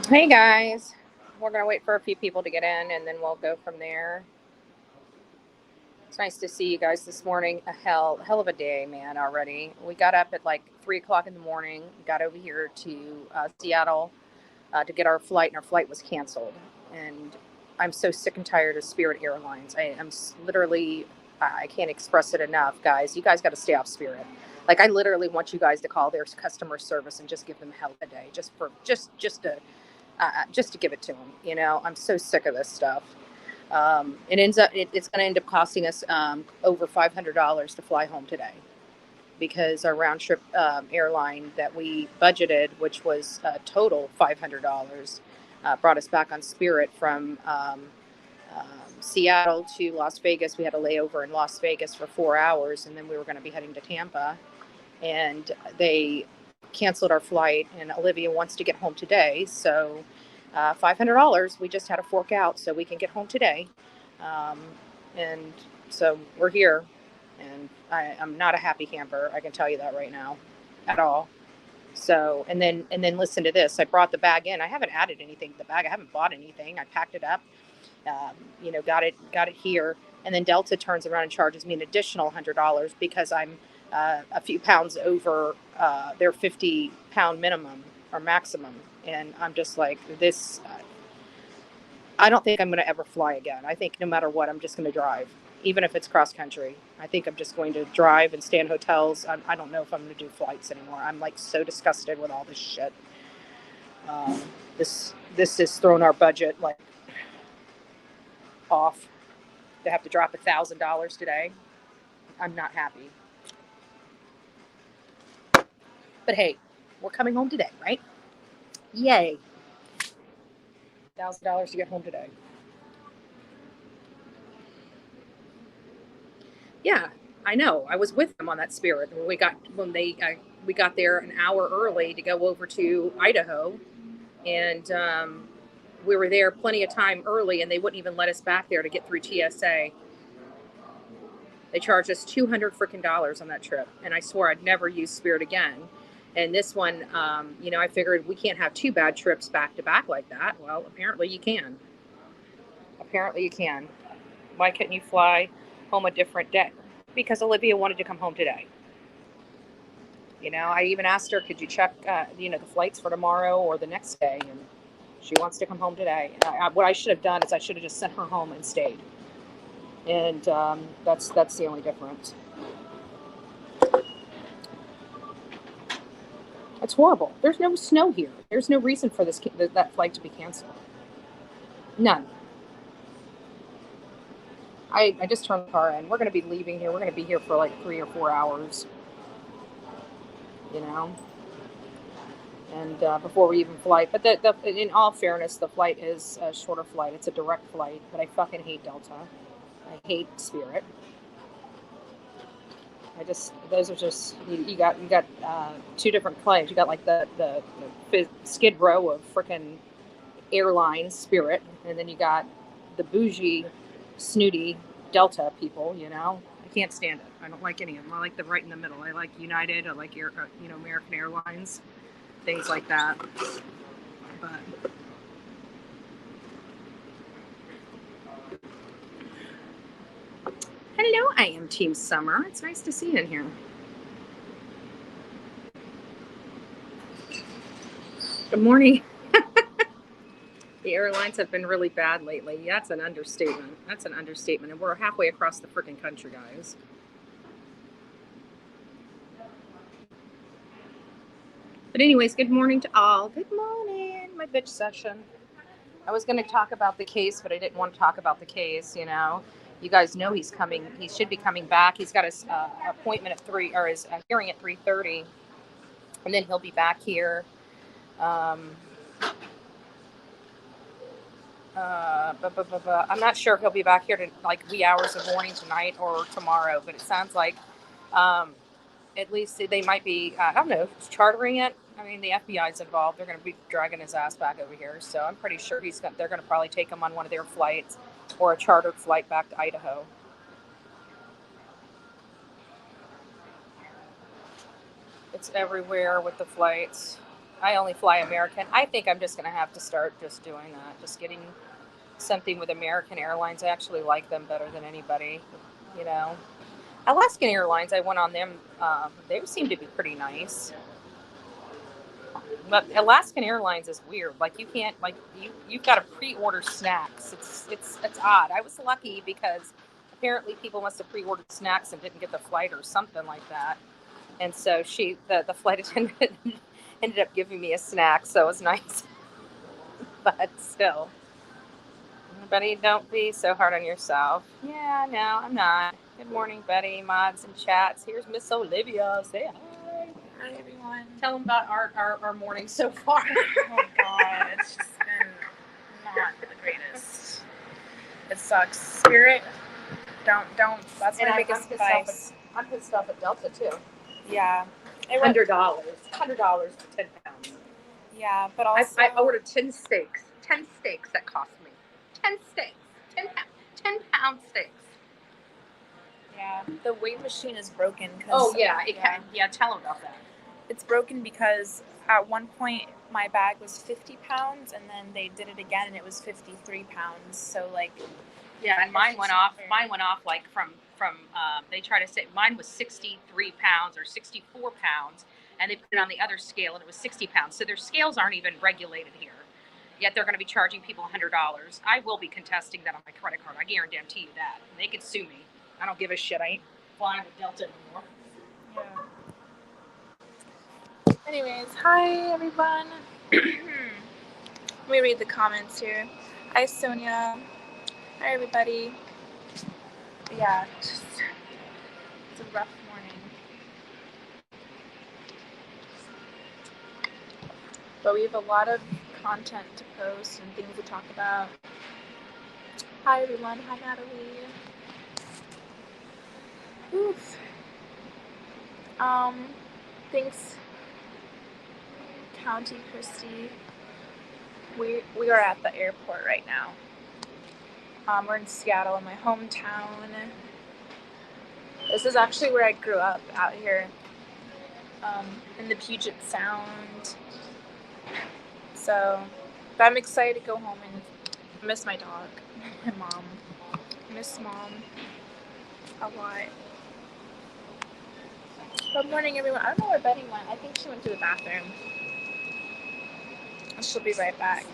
Hey guys, we're gonna wait for a few people to get in, and then we'll go from there. It's nice to see you guys this morning. A hell of a day, man. Already, we got up at like 3 o'clock in the morning. Got over here to Seattle to get our flight, and our flight was canceled. And I'm so sick and tired of Spirit Airlines. I'm literally, I can't express it enough, guys. You guys got to stay off Spirit. Like I literally want you guys to call their customer service and just give them hell of a day, just to give it to them. I'm so sick of this stuff. It's going to end up costing us over $500 to fly home today because our round trip airline that we budgeted, which was total $500, brought us back on Spirit from Seattle to Las Vegas. We had a layover in Las Vegas for 4 hours, and then we were going to be heading to Tampa. And they canceled our flight, and Olivia wants to get home today. So $500 we just had to fork out so we can get home today. Um, and so we're here, and I'm not a happy camper. I can tell you that right now, at all. So and then listen to this. I brought the bag in. I haven't added anything to the bag. I haven't bought anything. I packed it up. Got it here, and then Delta turns around and charges me an additional $100 because I'm a few pounds over their 50-pound minimum or maximum, and I'm just like this. I don't think I'm going to ever fly again. I think no matter what, I'm just going to drive, even if it's cross country. I think I'm just going to drive and stay in hotels. I don't know if I'm going to do flights anymore. I'm like so disgusted with all this shit. This has thrown our budget like off. To have to drop $1,000 today, I'm not happy. But hey, we're coming home today, right? Yay! $1,000 to get home today. Yeah, I know. I was with them on that Spirit when we got there an hour early to go over to Idaho, and we were there plenty of time early, and they wouldn't even let us back there to get through TSA. They charged us $200 on that trip, and I swore I'd never use Spirit again. And this one, I figured we can't have two bad trips back to back like that. Well, apparently you can. Apparently you can. Why couldn't you fly home a different day? Because Olivia wanted to come home today. I even asked her, could you check, the flights for tomorrow or the next day? And she wants to come home today. And what I should have done is I should have just sent her home and stayed. And that's the only difference. It's horrible. There's no snow here. There's no reason for that flight to be canceled. None. I just turned the car in. We're going to be leaving here. We're going to be here for like 3 or 4 hours. You know, and before we even fly. But in all fairness, the flight is a shorter flight. It's a direct flight. But I fucking hate Delta. I hate Spirit. Those are just you got two different claims. You got like the Skid Row of freaking airlines, Spirit, and then you got the bougie, snooty Delta people. I can't stand it. I don't like any of them. I like the right in the middle. I like United. I like American Airlines, things like that. But hello, I am Team Summer. It's nice to see you in here. Good morning. The airlines have been really bad lately. That's an understatement. That's an understatement. And we're halfway across the freaking country, guys. But anyways, good morning to all. Good morning. My bitch session. I was going to talk about the case, but I didn't want to talk about the case. You guys know he's coming. He should be coming back. He's got his appointment at 3, or his hearing at 3:30, and then he'll be back here. I'm not sure if he'll be back here to like wee hours of morning tonight or tomorrow, but it sounds like at least they might be, I don't know, chartering it. I mean, the FBI's involved. They're going to be dragging his ass back over here. So I'm pretty sure they're going to probably take him on one of their flights or a chartered flight back to Idaho. It's everywhere with the flights. I only fly American. I think I'm just going to have to start just doing that. Just getting something with American Airlines. I actually like them better than anybody, you know. Alaskan Airlines, I went on them. They seem to be pretty nice. But Alaskan Airlines is weird. Like you can't you've got to pre-order snacks. It's odd. I was lucky because apparently people must have pre-ordered snacks and didn't get the flight or something like that. And so the flight attendant ended up giving me a snack, so it was nice. But still, Betty, don't be so hard on yourself. Yeah, no, I'm not. Good morning, Betty, mods and chats. Here's Miss Olivia. Say hi. Hi, everyone. Tell them about our morning so far. Oh, God. It's just been not the greatest. It sucks. Spirit, don't. That's my biggest advice. I'm pissed off at Delta, too. Yeah. $100. $100 for 10 pounds. Yeah, but also... I ordered 10 steaks. 10 steaks that cost me. 10 steaks. 10 pound steaks. Yeah, the weight machine is broken. Oh, yeah, it can. Yeah, tell them about that. It's broken because at one point my bag was 50 pounds and then they did it again and it was 53 pounds. So, like... Yeah, and mine went off. Mine went off like from they try to say mine was 63 pounds or 64 pounds, and they put it on the other scale and it was 60 pounds. So their scales aren't even regulated here. Yet they're going to be charging people $100. I will be contesting that on my credit card. I guarantee you that. They could sue me. I don't give a shit. I ain't flying with Delta anymore. Yeah. Anyways, hi everyone. Let me read the comments here. Hi Sonia. Hi everybody. Yeah, it's a rough morning. But we have a lot of content to post and things to talk about. Hi everyone. Hi Natalie. Oof. Thanks, County Christie. We are at the airport right now. We're in Seattle, in my hometown. This is actually where I grew up, out here, in the Puget Sound. So, but I'm excited to go home and miss my dog, my mom. Miss Mom a lot. Good morning, everyone. I don't know where Betty went. I think she went to the bathroom. She'll be right back.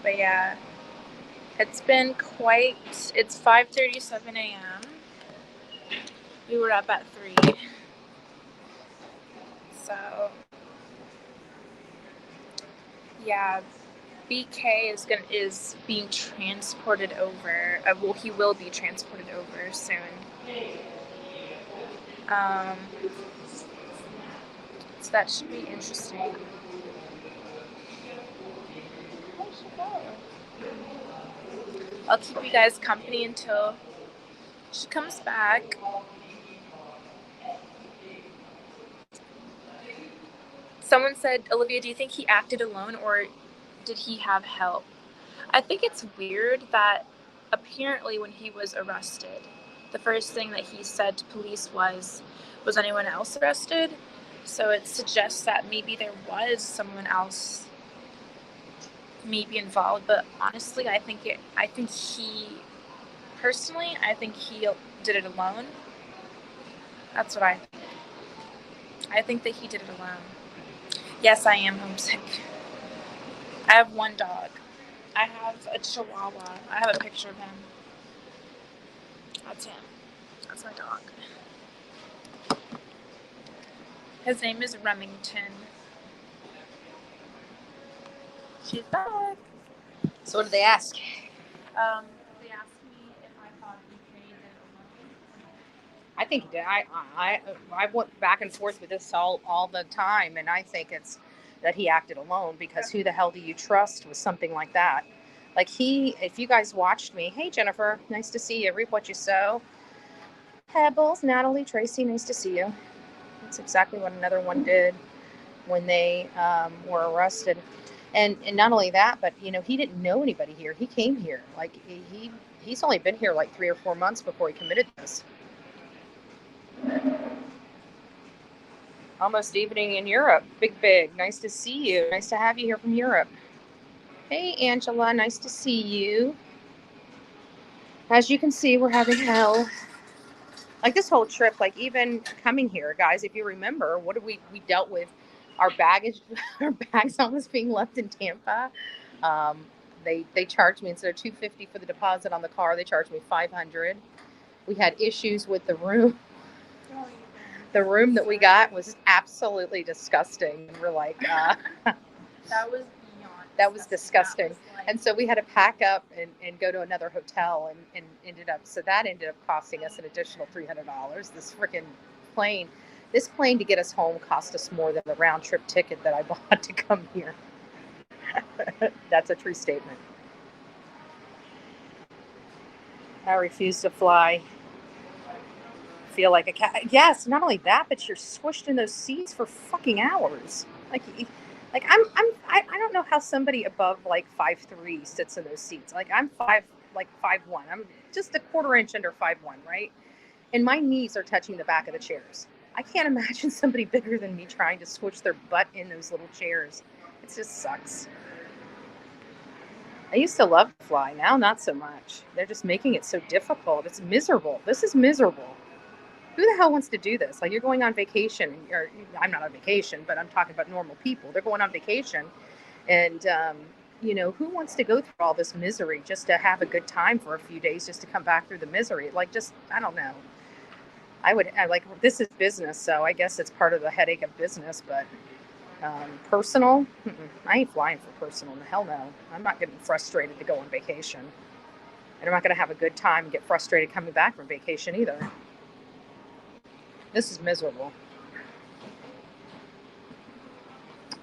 But yeah, it's been it's 5:37 a.m. We were up at 3. So, yeah, BK is being transported over. Well, he will be transported over soon. So that should be interesting. I'll keep you guys company until she comes back. Someone said, Olivia, do you think he acted alone or did he have help? I think it's weird that apparently when he was arrested, the first thing that he said to police was anyone else arrested? So it suggests that maybe there was someone else maybe involved, but honestly, I think he did it alone. That's what I think. I think that he did it alone. Yes, I am homesick. I have one dog. I have a Chihuahua. I have a picture of him. That's him. That's my dog. His name is Remington. She's back. So what did they ask? They asked me if I thought BK did it alone. I think he did. I went back and forth with this all the time, and I think it's that he acted alone because who the hell do you trust with something like that? Like if you guys watched me, hey Jennifer, nice to see you. Reap what you sow. Pebbles, Natalie, Tracy, nice to see you. That's exactly what another one did when they were arrested. And not only that, but he didn't know anybody here. He came here. Like he's only been here like 3 or 4 months before he committed this. Almost evening in Europe. Big. Nice to see you. Nice to have you here from Europe. Hey, Angela. Nice to see you. As you can see, we're having hell. Like this whole trip, like even coming here, guys, if you remember, what did we dealt with our baggage, our bags almost being left in Tampa. Um, they charged me instead of $250 for the deposit on the car, they charged me $500. We had issues with the room. The room that we got was absolutely disgusting. And we're like, that was beyond. That was disgusting. And so we had to pack up and go to another hotel and ended up, so that ended up costing us an additional $300. This freaking plane, this plane to get us home cost us more than the round trip ticket that I bought to come here. That's a true statement. I refuse to fly. Feel like a cat. Yes, not only that, but you're squished in those seats for fucking hours. Like I don't know how somebody above like 5'3" sits in those seats. Like I'm 5'1". I'm just a quarter inch under 5'1", right? And my knees are touching the back of the chairs. I can't imagine somebody bigger than me trying to squish their butt in those little chairs. It just sucks. I used to love to fly. Now, not so much. They're just making it so difficult. It's miserable. This is miserable. Who the hell wants to do this? Like, you're going on vacation, or I'm not on vacation, but I'm talking about normal people. They're going on vacation, and who wants to go through all this misery just to have a good time for a few days, just to come back through the misery? Like, just, I don't know. This is business, so I guess it's part of the headache of business, but personal, I ain't flying for personal. Hell no. I'm not getting frustrated to go on vacation, and I'm not going to have a good time and get frustrated coming back from vacation either. This is miserable.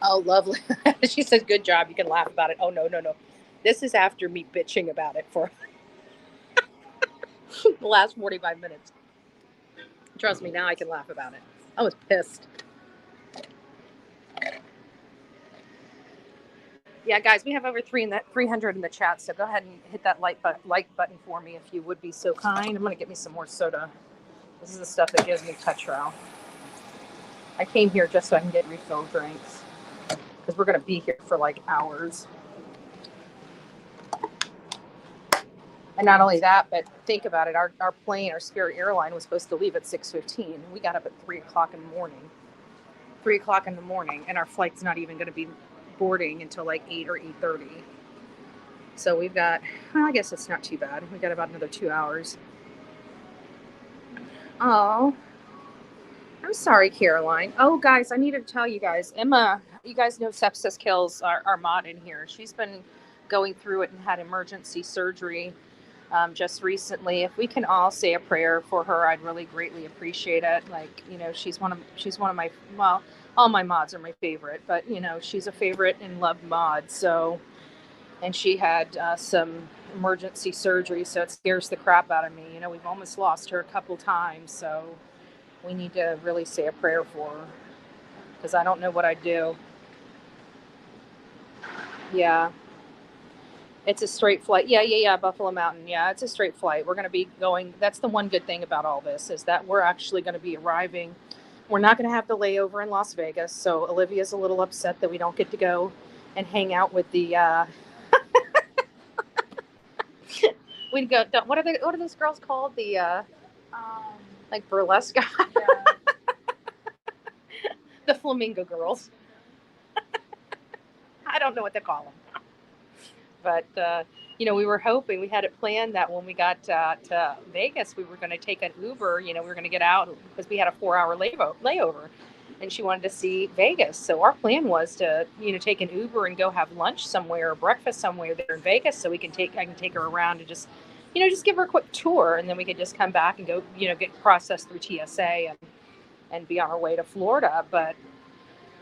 Oh, lovely. She says, good job. You can laugh about it. Oh, no. This is after me bitching about it for the last 45 minutes. Trust me, now I can laugh about it. I was pissed. Yeah, guys, we have over 300 in the chat, so go ahead and hit that like button for me if you would be so kind. I'm going to get me some more soda. This is the stuff that gives me Petro. I came here just so I can get refill drinks because we're going to be here for like hours. And not only that, but think about it. Our plane, our Spirit airline, was supposed to leave at 6:15. We got up at 3 o'clock in the morning. 3 o'clock in the morning, and our flight's not even going to be boarding until like 8 or 8:30. So we've got, well, I guess it's not too bad. We've got about another 2 hours. Oh, I'm sorry, Caroline. Oh, guys, I need to tell you guys. Emma, you guys know Sepsis Kills, our mod in here. She's been going through it and had emergency surgery just recently. If we can all say a prayer for her, I'd really greatly appreciate it. Like, she's one of my, well, all my mods are my favorite, but she's a favorite and loved mod. So, and she had some emergency surgery, so it scares the crap out of me. We've almost lost her a couple times, so we need to really say a prayer for her because I don't know what I'd do. Yeah. It's a straight flight. Yeah. Buffalo Mountain. Yeah, it's a straight flight. We're going to be going. That's the one good thing about all this is that we're actually going to be arriving. We're not going to have the layover in Las Vegas. So Olivia's a little upset that we don't get to go and hang out with the, we'd go, what are those girls called? The, like burlesque. Yeah. The flamingo girls. I don't know what to call them. But, we were hoping, we had it planned that when we got to Vegas, we were going to take an Uber, we were going to get out because we had a 4-hour layover and she wanted to see Vegas. So our plan was to, take an Uber and go have lunch somewhere or breakfast somewhere there in Vegas. So I can take her around and just, just give her a quick tour. And then we could just come back and go, get processed through TSA and be on our way to Florida. But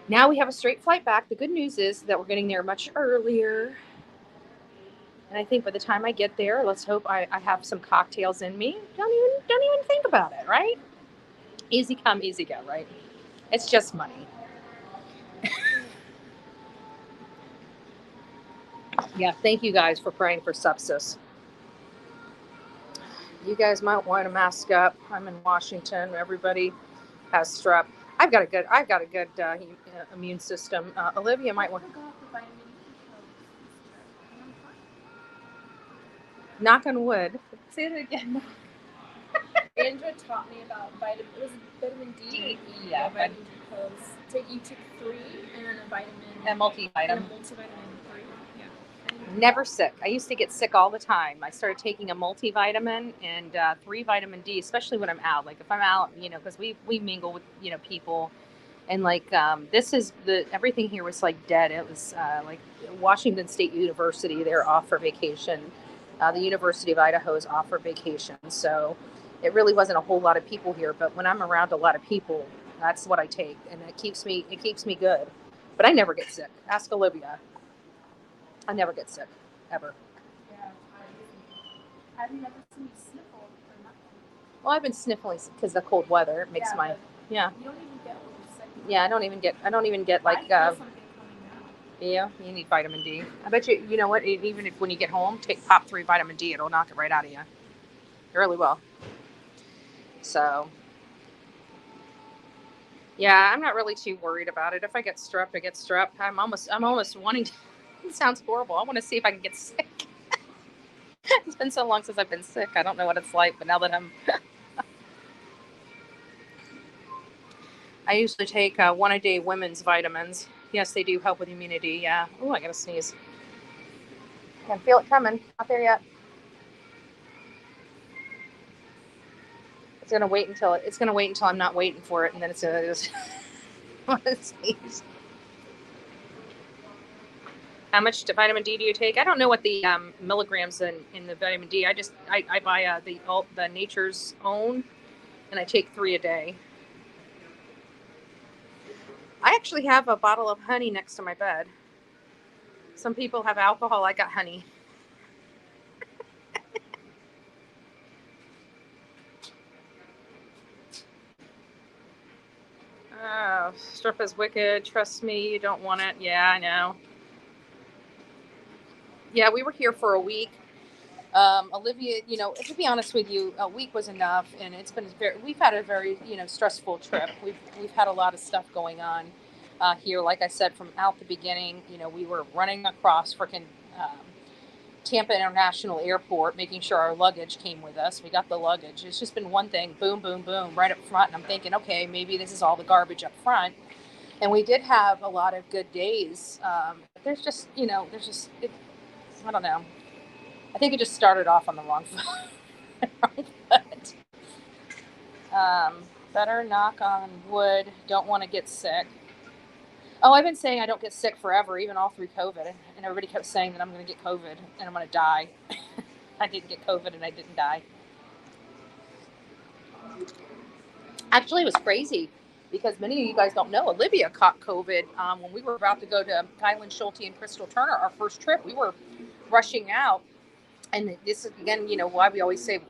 now we have a straight flight back. The good news is that we're getting there much earlier. And I think by the time I get there, let's hope I have some cocktails in me. Don't even think about it, right? Easy come, easy go, right? It's just money. Yeah, thank you guys for praying for sepsis. You guys might want to mask up. I'm in Washington. Everybody has strep. I've got a good immune system. Olivia might want. Knock on wood. Say it again. Andrea taught me about vitamin D. Yeah, vitamin D pills. You took 3 and then a vitamin. A multivitamin. And a multivitamin 3. Yeah. Never sick. I used to get sick all the time. I started taking a multivitamin and 3 vitamin D, especially when I'm out. Like if I'm out, because we mingle with people, and like this is everything here was like dead. It was like Washington State University. They're off for vacation. The University of Idaho is off for vacation, so it really wasn't a whole lot of people here. But when I'm around a lot of people, that's what I take, and it keeps me good. But I never get sick. Ask Olivia. I never get sick, ever. Yeah, have you never seen me sniffle or nothing? Well, I've been sniffling because the cold weather makes my You don't even get when you're sick. Yeah, I don't even get like yeah, you need vitamin D. I bet you know what, even if when you get home, pop 3 vitamin D, it'll knock it right out of you. It really will. So yeah, I'm not really too worried about it. If I get strep, I get strep. I'm almost wanting to. It sounds horrible. I want to see if I can get sick. It's been so long since I've been sick. I don't know what it's like, but now that I usually take 1 a day women's vitamins. Yes, they do help with immunity. Yeah. Oh, I gotta sneeze. I can feel it coming. Not there yet. It's gonna wait until I'm not waiting for it, and then it's gonna just sneeze. How much vitamin D do you take? I don't know what the milligrams in the vitamin D. I buy the Nature's Own, and I take 3 a day. I actually have a bottle of honey next to my bed. Some people have alcohol. I got honey. Oh, strep is wicked. Trust me, you don't want it. Yeah, I know. Yeah, we were here for a week. Olivia, to be honest with you, a week was enough, and we've had a very, stressful trip. We've had a lot of stuff going on here. Like I said, from out the beginning, we were running across freaking Tampa International Airport, making sure our luggage came with us. We got the luggage. It's just been one thing, boom, boom, boom, right up front. And I'm thinking, okay, maybe this is all the garbage up front. And we did have a lot of good days. There's just, I don't know. I think it just started off on the wrong foot. Better knock on wood. Don't want to get sick. Oh, I've been saying I don't get sick forever, even all through COVID. And everybody kept saying that I'm going to get COVID and I'm going to die. I didn't get COVID and I didn't die. Actually, it was crazy because many of you guys don't know. Olivia caught COVID when we were about to go to Kylan Schulte and Crystal Turner, our first trip. We were rushing out. And this is, again, why we always say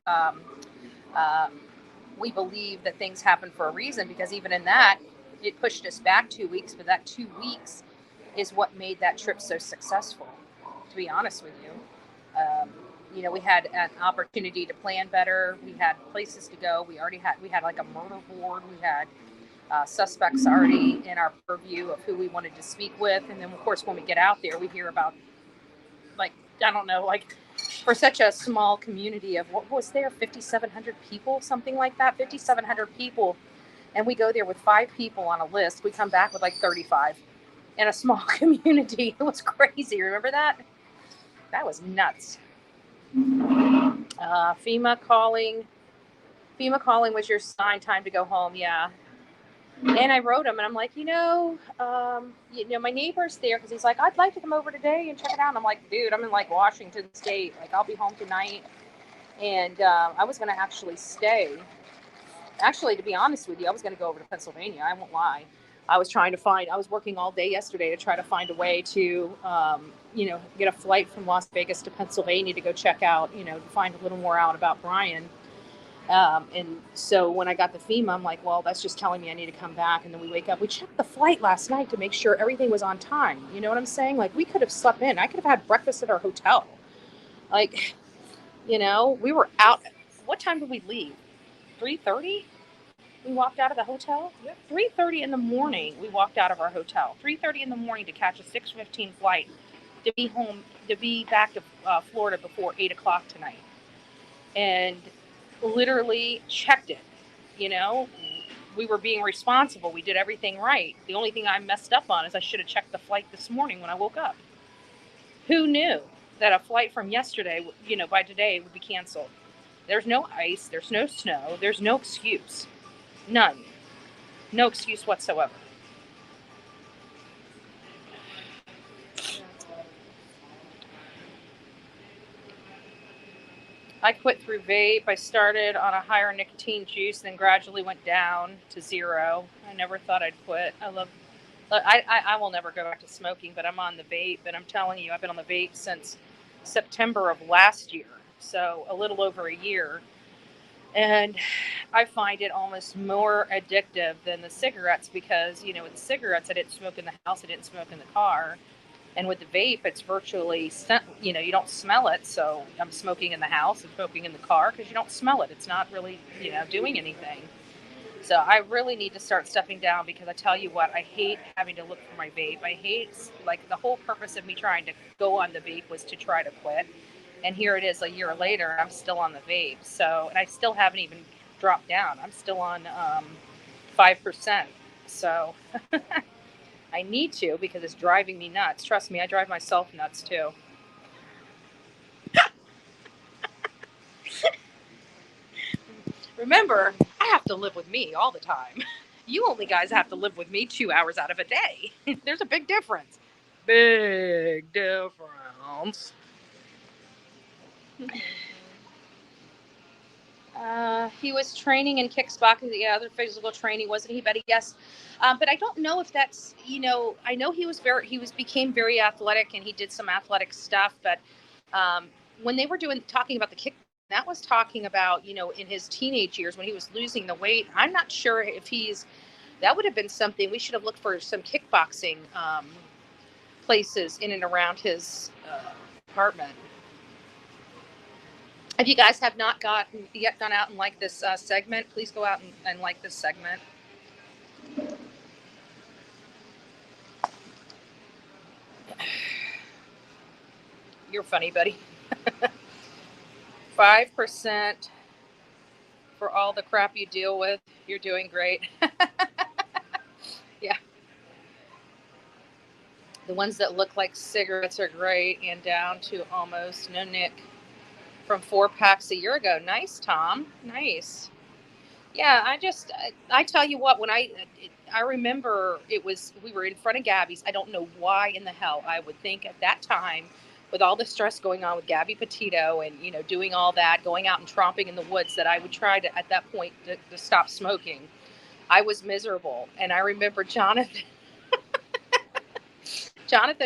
we believe that things happen for a reason, because even in that, it pushed us back 2 weeks, but that 2 weeks is what made that trip so successful, to be honest with you. We had an opportunity to plan better. We had places to go. We had like a murder board. We had suspects already in our purview of who we wanted to speak with. And then, of course, when we get out there, we hear about, for such a small community of, what was there, 5,700 people, something like that, 5,700 people. And we go there with 5 people on a list. We come back with like 35 in a small community. It was crazy. Remember that? That was nuts. FEMA calling was your sign, time to go home. Yeah. And I wrote him, and I'm like, my neighbor's there, because he's like, I'd like to come over today and check it out. And I'm like, dude, I'm in like Washington State. Like, I'll be home tonight. And I was going to actually stay. Actually, to be honest with you, I was going to go over to Pennsylvania. I won't lie. I was working all day yesterday to try to find a way to, get a flight from Las Vegas to Pennsylvania to go check out, to find a little more out about Brian. And so when I got the FEMA, I'm like, well, that's just telling me I need to come back. And then we wake up. We checked the flight last night to make sure everything was on time. You know what I'm saying? Like, we could have slept in. I could have had breakfast at our hotel. Like, we were out. What time did we leave? 3:30? We walked out of the hotel. Yep. 3:30 in the morning. We walked out of our hotel. 3:30 in the morning to catch a 6:15 flight to be home, to be back to Florida before 8 o'clock tonight, and literally checked it. You know, we were being responsible. We did everything right. The only thing I messed up on is I should have checked the flight this morning when I woke up. Who knew that a flight from yesterday, by today would be canceled? There's no ice. There's no snow. There's no excuse. None. No excuse whatsoever. I quit through vape. I started on a higher nicotine juice, then gradually went down to 0. I never thought I'd quit. I will never go back to smoking, but I'm on the vape, and I'm telling you, I've been on the vape since September of last year, so a little over a year. And I find it almost more addictive than the cigarettes because, with the cigarettes, I didn't smoke in the house, I didn't smoke in the car. And with the vape, it's virtually, you don't smell it. So I'm smoking in the house and smoking in the car because you don't smell it. It's not really, doing anything. So I really need to start stepping down because I tell you what, I hate having to look for my vape. I hate, like, the whole purpose of me trying to go on the vape was to try to quit. And here it is a year later, and I'm still on the vape. So, and I still haven't even dropped down. I'm still on 5%. So I need to because it's driving me nuts. Trust me, I drive myself nuts too. Remember, I have to live with me all the time. You only guys have to live with me 2 hours out of a day. There's a big difference. Big difference. He was training in kickboxing, the other physical training, wasn't he, Betty? Yes. But I don't know if that's, I know he became very athletic and he did some athletic stuff. But when they were talking about the kick, that was talking about, in his teenage years when he was losing the weight. I'm not sure if that would have been something we should have looked for, some kickboxing places in and around his apartment. If you guys have not gone out and liked this segment, please go out and like this segment. You're funny, buddy. 5% for all the crap you deal with. You're doing great. Yeah. The ones that look like cigarettes are great, and down to almost no nick from 4 packs a year ago. Nice, Tom. Nice. Yeah, I tell you what, when I remember we were in front of Gabby's. I don't know why in the hell I would think at that time, with all the stress going on with Gabby Petito and, doing all that, going out and tromping in the woods, that I would try to, at that point, to stop smoking. I was miserable. And I remember Jonathan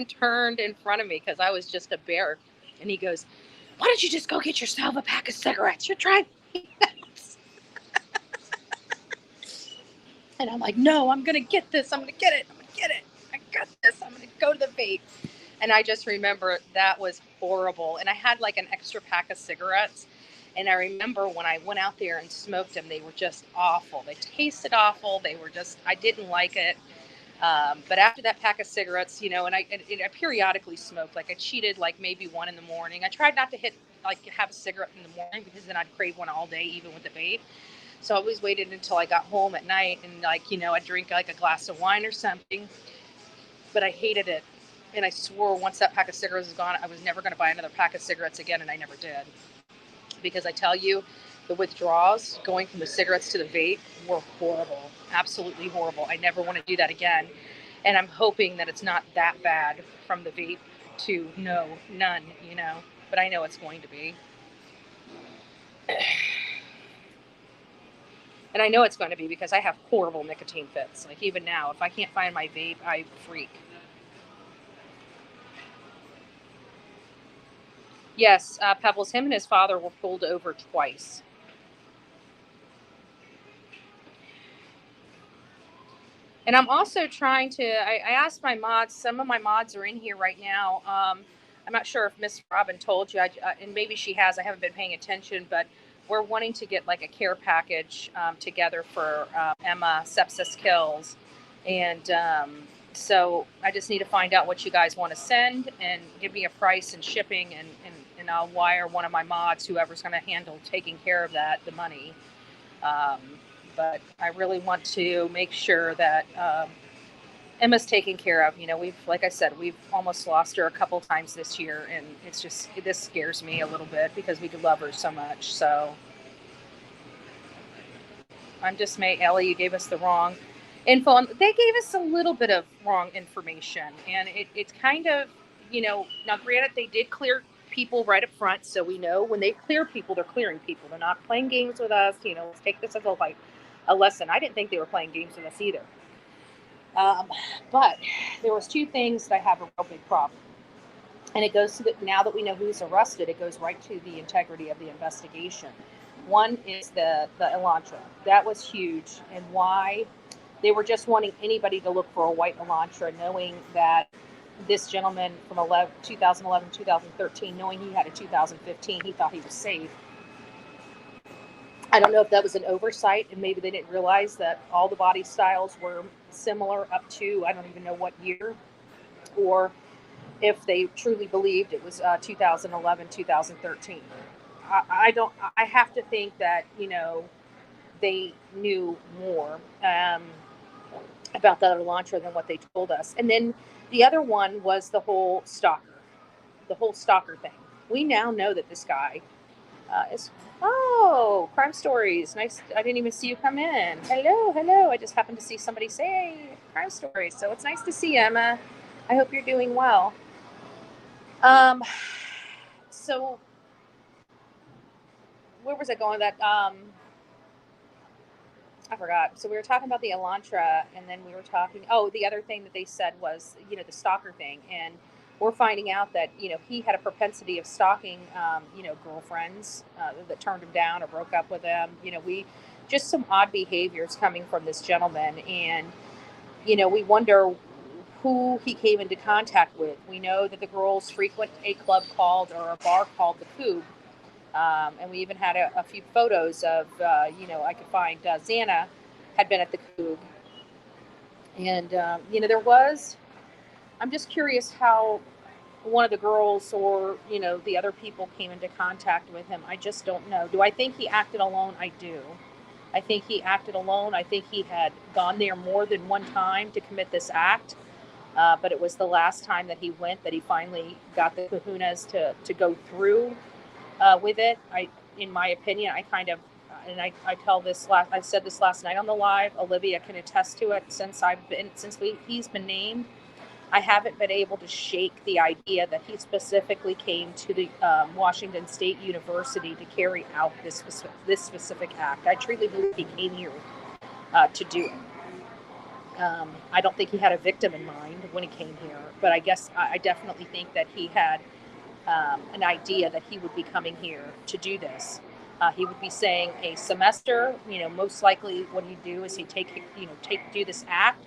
turned in front of me because I was just a bear. And he goes, "Why don't you just go get yourself a pack of cigarettes? You're trying." And I'm like, "No, I'm going to get this. I'm going to get it. I'm going to get it. I got this. I'm going to go to the vape." And I just remember that was horrible. And I had like an extra pack of cigarettes. And I remember when I went out there and smoked them, they were just awful. They tasted awful. I didn't like it. But after that pack of cigarettes, and I periodically smoked. Like I cheated, like maybe 1 in the morning. I tried not to have a cigarette in the morning because then I'd crave one all day, even with the vape. So I always waited until I got home at night and I'd drink like a glass of wine or something. But I hated it. And I swore once that pack of cigarettes was gone, I was never going to buy another pack of cigarettes again. And I never did. Because I tell you, the withdrawals going from the cigarettes to the vape were horrible. Absolutely horrible. I never want to do that again. And I'm hoping that it's not that bad from the vape to none, But I know it's going to be. And I know it's going to be because I have horrible nicotine fits. Like even now, if I can't find my vape, I freak. Yes, Pebbles, him and his father were pulled over twice. And I'm also trying to, I asked my mods, some of my mods are in here right now. I'm not sure if Miss Robin told you, and maybe she has, I haven't been paying attention, but we're wanting to get like a care package together for Emma Sepsis Kills. And so I just need to find out what you guys want to send and give me a price and shipping, and I'll wire one of my mods, whoever's going to handle taking care of that, the money. But I really want to make sure that Emma's taken care of. You know, like I said, we've almost lost her a couple times this year, and this scares me a little bit because we love her so much. So I'm dismayed. Ellie, you gave us the wrong info. They gave us a little bit of wrong information, and it's kind of, you know, now granted, they did clear people right up front, so we know when they clear people, they're clearing people. They're not playing games with us. You know, let's take this as a lesson. I didn't think they were playing games with us either. But there was two things that I have a real big problem. And it goes to now that we know who's arrested, it goes right to the integrity of the investigation. One is the Elantra. That was huge. And why they were just wanting anybody to look for a white Elantra, knowing that this gentleman from 2011, 2013, knowing he had a 2015, he thought he was safe. I don't know if that was an oversight, and maybe they didn't realize that all the body styles were similar up to, I don't even know what year, or if they truly believed it was 2011, 2013. I have to think that, you know, they knew more about the Elantra than what they told us. And then the other one was the whole stalker thing. We now know that this guy is, oh, Crime Stories. Nice. I didn't even see you come in. Hello. I just happened to see somebody say, hey, Crime Stories. So it's nice to see you, Emma. I hope you're doing well. So where was I going with that? I forgot. So we were talking about the Elantra, and then we were talking, the other thing that they said was, you know, the stalker thing. And we're finding out that, you know, he had a propensity of stalking, you know, girlfriends that turned him down or broke up with them. You know, just some odd behaviors coming from this gentleman. And, you know, we wonder who he came into contact with. We know that the girls frequent a club called, or a bar called the Coupe. And we even had a few photos of, you know, I could find Xana had been at the Coupe. And, you know, I'm just curious how one of the girls or, you know, the other people came into contact with him. I just don't know. Do I think he acted alone? I do. I think he acted alone. I think he had gone there more than one time to commit this act. But it was the last time that he went that he finally got the kahunas to go through with it. In my opinion, I kind of, and I said this last night on the live. Olivia can attest to it. Since he's been named, I haven't been able to shake the idea that he specifically came to the Washington State University to carry out this specific act. I truly believe he came here to do it. I don't think he had a victim in mind when he came here, but I guess I definitely think that he had an idea that he would be coming here to do this. He would be saying a semester, you know, most likely what he'd do is he'd do this act.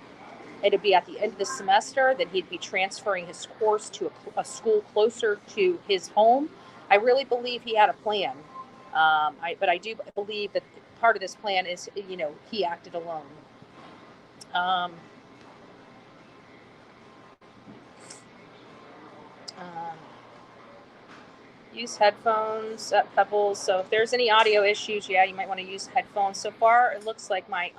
It'd be at the end of the semester that he'd be transferring his course to a school closer to his home. I really believe he had a plan. But I do believe that part of this plan is, you know, he acted alone. Use headphones at Pebbles. So if there's any audio issues, yeah, you might want to use headphones. So far, it looks like my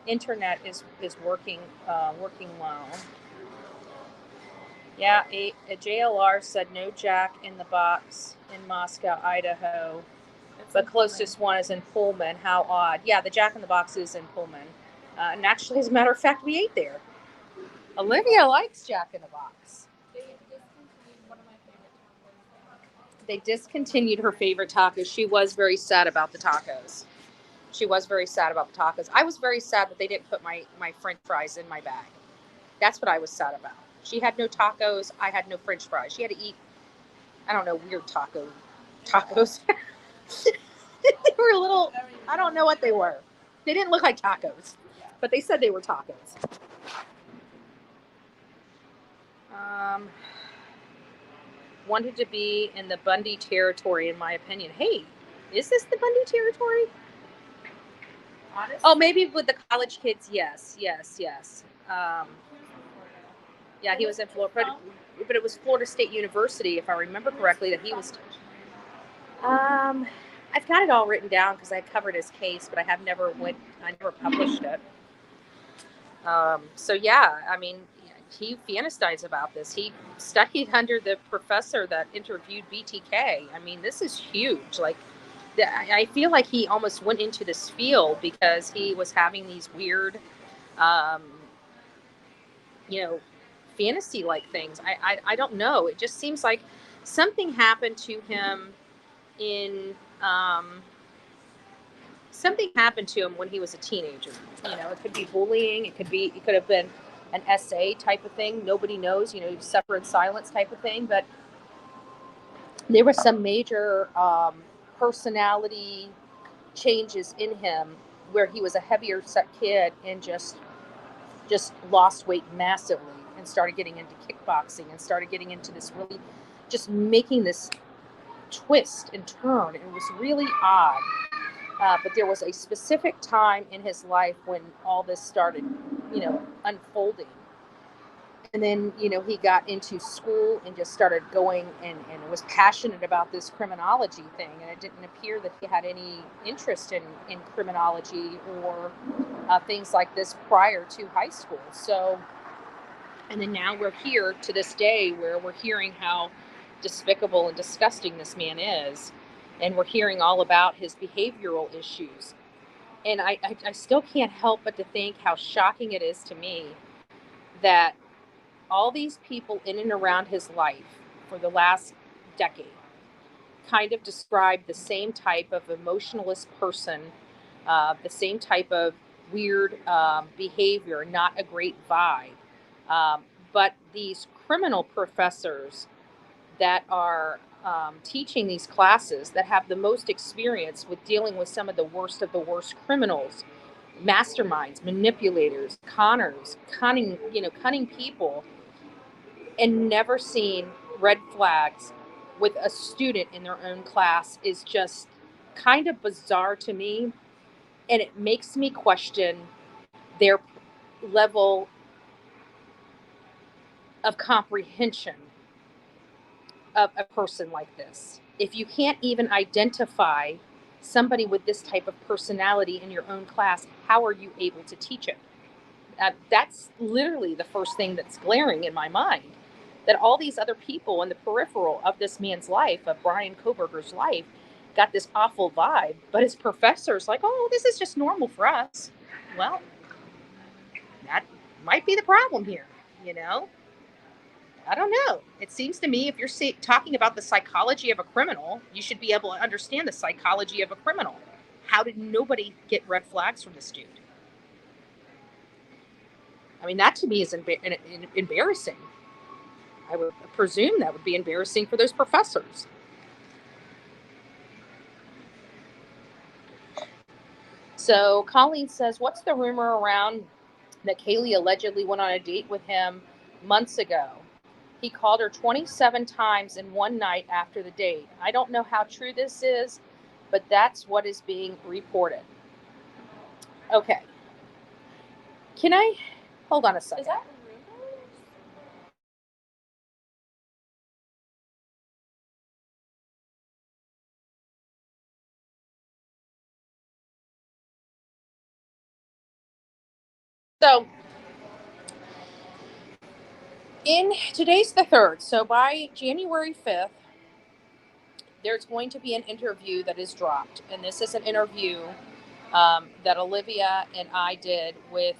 internet is working well. Yeah, a JLR said no Jack in the Box in Moscow, Idaho. The closest one is in Pullman. How odd. Yeah, the Jack in the Box is in Pullman. And actually, as a matter of fact, we ate there. Olivia likes Jack in the Box. They discontinued her favorite tacos. She was very sad about the tacos. I was very sad that they didn't put my French fries in my bag. That's what I was sad about. She had no tacos. I had no French fries. She had to eat, I don't know, weird tacos. They were a little, I don't know what they were. They didn't look like tacos, but they said they were tacos. Wanted to be in the Bundy territory, in my opinion. Hey, Is this the Bundy territory? Honestly, Oh, maybe with the college kids. Yes. Yeah, he was in Florida, but it was Florida State University, if I remember correctly, that he was. I've got it all written down because I covered his case, but I never published it. So yeah, I mean, he fantasized about this. He studied under the professor that interviewed BTK. I mean, this is huge. Like, I feel like he almost went into this field because he was having these weird, um, fantasy-like things. I don't know. It just seems like something happened to him in something happened to him when he was a teenager. It could be bullying. It could have been an SA type of thing. Nobody knows. You suffer in silence type of thing. But there was some major personality changes in him where he was a heavier set kid and just lost weight massively and started getting into kickboxing and started getting into this really just making this twist and turn. It was really odd. But there was a specific time in his life when all this started, unfolding. And then, he got into school and just started going and was passionate about this criminology thing. And it didn't appear that he had any interest in criminology or things like this prior to high school. So, and then now we're here to this day where we're hearing how despicable and disgusting this man is. And we're hearing all about his behavioral issues. And I still can't help but to think how shocking it is to me that all these people in and around his life for the last decade kind of describe the same type of emotionalist person, the same type of weird behavior, not a great vibe. But these criminal professors that are teaching these classes that have the most experience with dealing with some of the worst criminals, masterminds, manipulators, conners, cunning people, and never seen red flags with a student in their own class is just kind of bizarre to me. And it makes me question their level of comprehension of a person like this. If you can't even identify somebody with this type of personality in your own class, how are you able to teach it? That's literally the first thing that's glaring in my mind. That all these other people in the peripheral of this man's life, of Bryan Kohberger's life, got this awful vibe, but his professor's like, oh, this is just normal for us. Well, that might be the problem here, I don't know. It seems to me if you're talking about the psychology of a criminal, you should be able to understand the psychology of a criminal. How did nobody get red flags from this dude? I mean, that to me is embarrassing. I would presume that would be embarrassing for those professors. So Colleen says, what's the rumor around that Kaylee allegedly went on a date with him months ago? He called her 27 times in one night after the date. I don't know how true this is, but that's what is being reported. Okay. Can I hold on a second? Is that rumors? So today's the 3rd. So by January 5th, there's going to be an interview that is dropped. And this is an interview that Olivia and I did with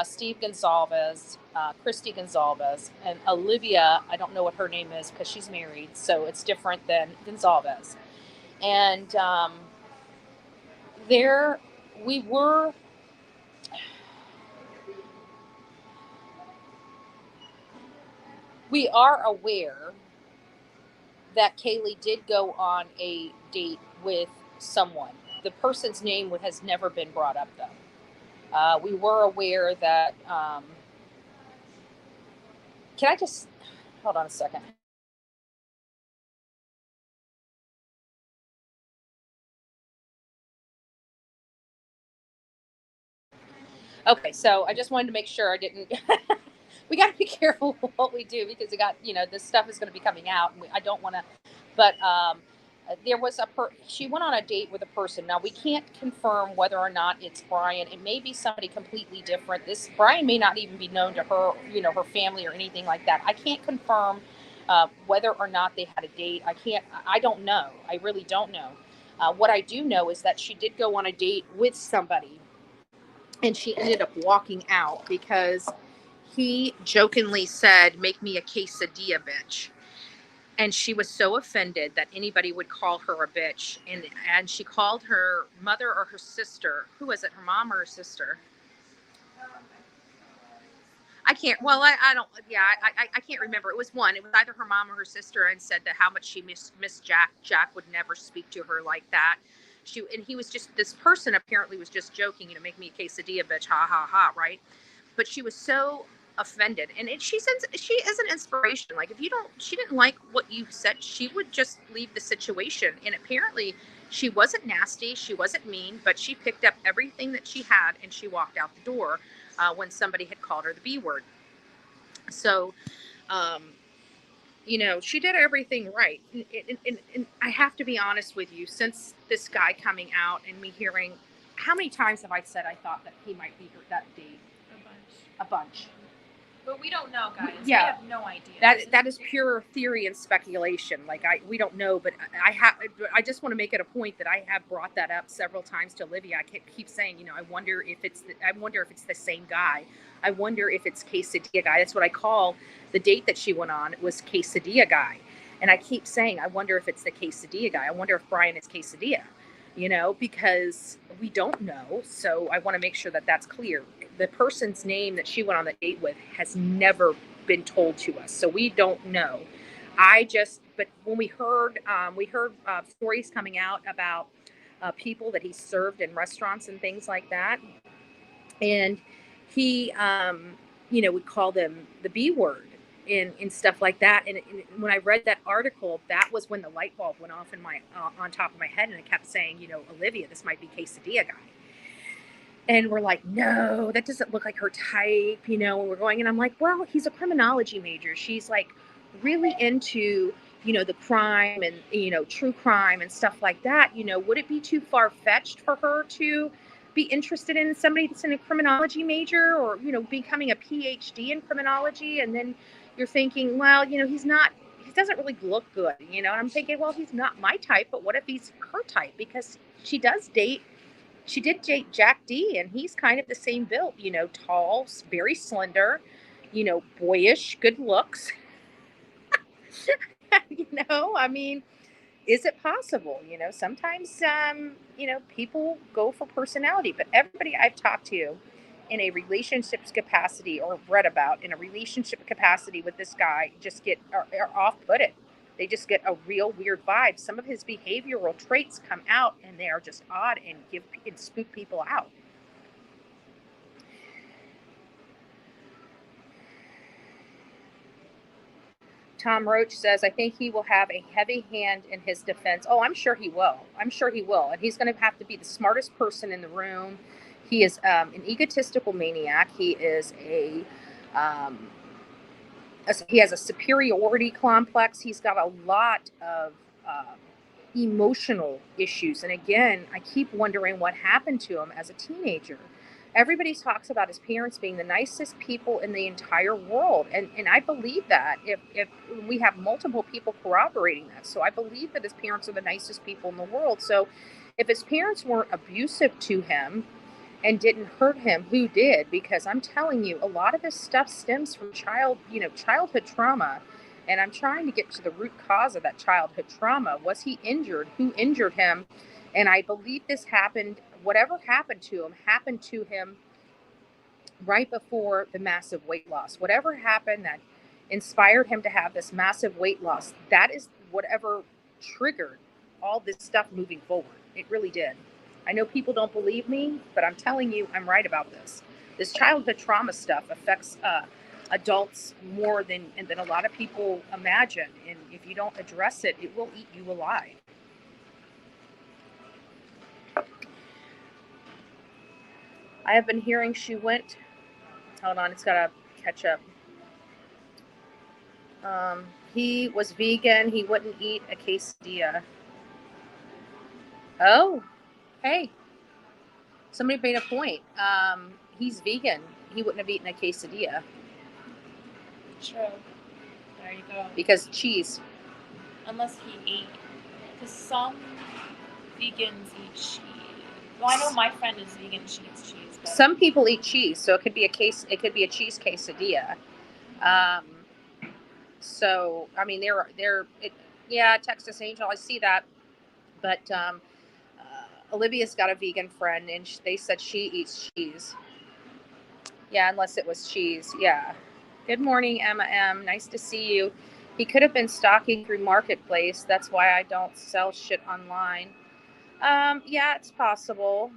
Steve Gonzalez, Christy Gonzalez, and Olivia. I don't know what her name is because she's married, so it's different than Gonzalez. And there we were. We are aware that Kaylee did go on a date with someone. The person's name has never been brought up, though. We were aware that. Can I just hold on a second? Okay, so I just wanted to make sure I didn't. We got to be careful what we do because we got, this stuff is going to be coming out, and I don't want to. But there was she went on a date with a person. Now we can't confirm whether or not it's Brian. It may be somebody completely different. This Brian may not even be known to her, her family or anything like that. I can't confirm whether or not they had a date. I don't know. I really don't know. What I do know is that she did go on a date with somebody, and she ended up walking out because he jokingly said, "Make me a quesadilla, bitch." And she was so offended that anybody would call her a bitch. And she called her mother or her sister. Who was it? Her mom or her sister? I can't. Well, I don't. Yeah, I can't remember. It was one. It was either her mom or her sister, and said that how much she missed Jack. Jack would never speak to her like that. He was just, this person apparently was just joking. Make me a quesadilla, bitch. Ha ha ha. Right. But she was so offended, and she is an inspiration. Like, if she didn't like what you said, she would just leave the situation. And apparently she wasn't nasty, she wasn't mean, but she picked up everything that she had and she walked out the door when somebody had called her the B word. So she did everything right. And I have to be honest with you, since this guy coming out and me hearing, how many times have I said I thought that he might be that date? A bunch. But we don't know, guys. Yeah. We have no idea. That is pure theory and speculation. Like, we don't know, but I just want to make it a point that I have brought that up several times to Olivia. I keep saying, I wonder if it's the same guy. I wonder if it's Quesadilla guy. That's what I call the date that she went on. It was Quesadilla guy. And I keep saying, I wonder if it's the Quesadilla guy. I wonder if Brian is Quesadilla, because we don't know. So I want to make sure that that's clear. The person's name that she went on the date with has never been told to us, so we don't know. But when we heard stories coming out about people that he served in restaurants and things like that, and he would call them the B word and stuff like that. And when I read that article, that was when the light bulb went off in my on top of my head, and it kept saying, Olivia, this might be Quesadilla guy. And we're like, no, that doesn't look like her type, and we're going, and I'm like, well, he's a criminology major. She's like really into, the crime and, true crime and stuff like that. Would it be too far-fetched for her to be interested in somebody that's in a criminology major, or, becoming a PhD in criminology? And then you're thinking, well, he doesn't really look good, and I'm thinking, well, he's not my type, but what if he's her type? Because she did date Jack D, and he's kind of the same build, tall, very slender, boyish, good looks. I mean, is it possible? Sometimes, people go for personality, but everybody I've talked to in a relationships capacity or read about in a relationship capacity with this guy just are off-putted. They just get a real weird vibe. Some of his behavioral traits come out, and they are just odd and spook people out. Tom Roach says, I think he will have a heavy hand in his defense. Oh, I'm sure he will. And he's going to have to be the smartest person in the room. He is an egotistical maniac. He is he has a superiority complex. He's got a lot of emotional issues. And again, I keep wondering what happened to him as a teenager. Everybody talks about his parents being the nicest people in the entire world. And I believe that if we have multiple people corroborating that. So I believe that his parents are the nicest people in the world. So if his parents weren't abusive to him and didn't hurt him, who did? Because I'm telling you, a lot of this stuff stems from childhood trauma. And I'm trying to get to the root cause of that childhood trauma. Was he injured? Who injured him? And I believe this happened, whatever happened to him right before the massive weight loss. Whatever happened that inspired him to have this massive weight loss, that is whatever triggered all this stuff moving forward. It really did. I know people don't believe me, but I'm telling you, I'm right about this. This childhood trauma stuff affects adults more than a lot of people imagine. And if you don't address it, it will eat you alive. I have been hearing she went. Hold on, it's gotta catch up. He was vegan. He wouldn't eat a quesadilla. Oh, hey, somebody made a point. He's vegan. He wouldn't have eaten a quesadilla True. There you go. because cheese. Unless he ate, because some vegans eat cheese. Well, I know my friend is vegan. She eats cheese. But Some people eat cheese, so it could be a cheese quesadilla. So I mean, yeah, Texas Angel, I see that, but Olivia's got a vegan friend, and they said she eats cheese. Yeah, unless it was cheese. Yeah. Good morning, Emma M. Nice to see you. He could have been stalking through Marketplace. That's why I don't sell shit online. Yeah, it's possible.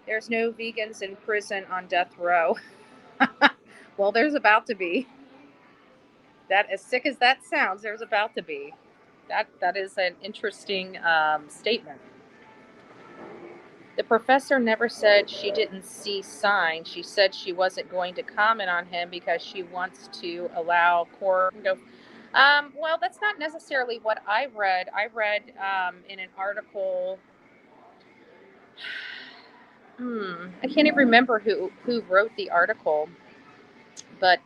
There's no vegans in prison on death row. Well, there's about to be. That, as sick as that sounds, there's about to be. That is an interesting statement. The professor never said she didn't see signs. She said she wasn't going to comment on him because she wants to allow court. Well, that's not necessarily what I read. I read in an article. I can't even remember who wrote the article, but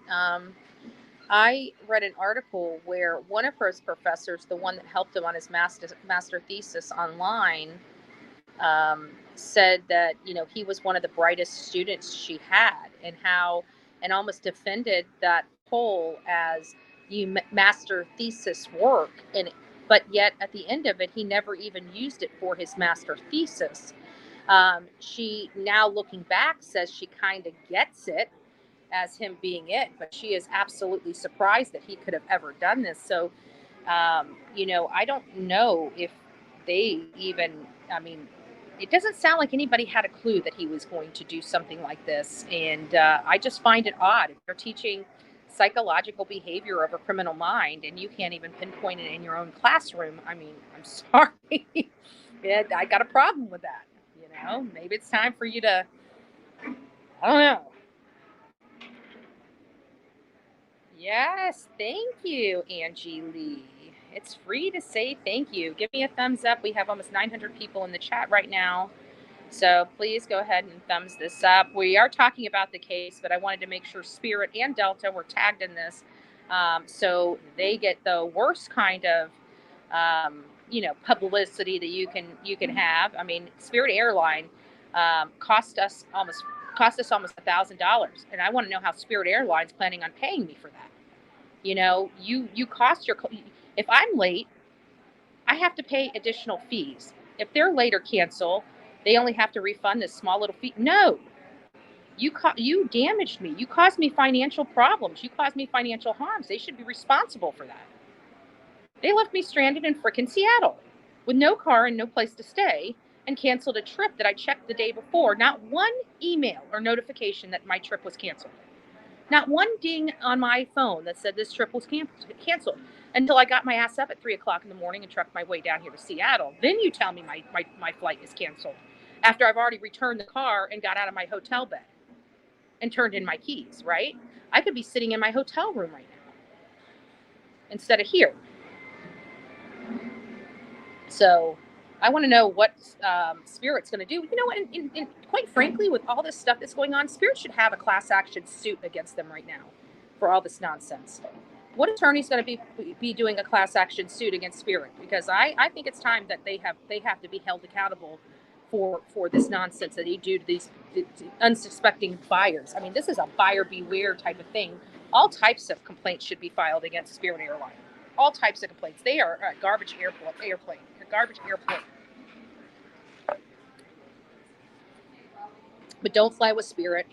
I read an article where one of her professors, the one that helped him on his master thesis online, said that he was one of the brightest students she had, and almost defended that poll as master thesis work, but yet at the end of it he never even used it for his master thesis. She, now looking back, says she kind of gets it as him being it, but she is absolutely surprised that he could have ever done this. So I don't know if they even, I mean, it doesn't sound like anybody had a clue that he was going to do something like this. And I just find it odd. If you're teaching psychological behavior of a criminal mind and you can't even pinpoint it in your own classroom, I mean, I'm sorry. Yeah, I got a problem with that. Maybe it's time for you to, I don't know. Yes, thank you, Angie Lee. It's free to say thank you. Give me a thumbs up. We have almost 900 people in the chat right now. So please go ahead and thumbs this up. We are talking about the case, but I wanted to make sure Spirit and Delta were tagged in this, so they get the worst kind of publicity that you can have. I mean, Spirit Airline cost us almost $1,000, and I want to know how Spirit Airlines planning on paying me for that. You cost your, if I'm late, I have to pay additional fees. If they're late or cancel, they only have to refund this small little fee. No, you damaged me. You caused me financial problems. You caused me financial harms. They should be responsible for that. They left me stranded in frickin' Seattle with no car and no place to stay, and canceled a trip that I checked the day before. Not one email or notification that my trip was canceled. Not one ding on my phone that said this trip was canceled until I got my ass up at 3:00 in the morning and trucked my way down here to Seattle. Then you tell me my flight is canceled after I've already returned the car and got out of my hotel bed and turned in my keys, right? I could be sitting in my hotel room right now instead of here. So I want to know what Spirit's going to do. And quite frankly, with all this stuff that's going on, Spirit should have a class action suit against them right now for all this nonsense. What attorney's going to be doing a class action suit against Spirit? Because I think it's time that they have to be held accountable for this nonsense that they do to these unsuspecting buyers. I mean, this is a buyer beware type of thing. All types of complaints should be filed against Spirit Airlines. All types of complaints. They are a garbage airplane. Garbage airplane. But don't fly with Spirit.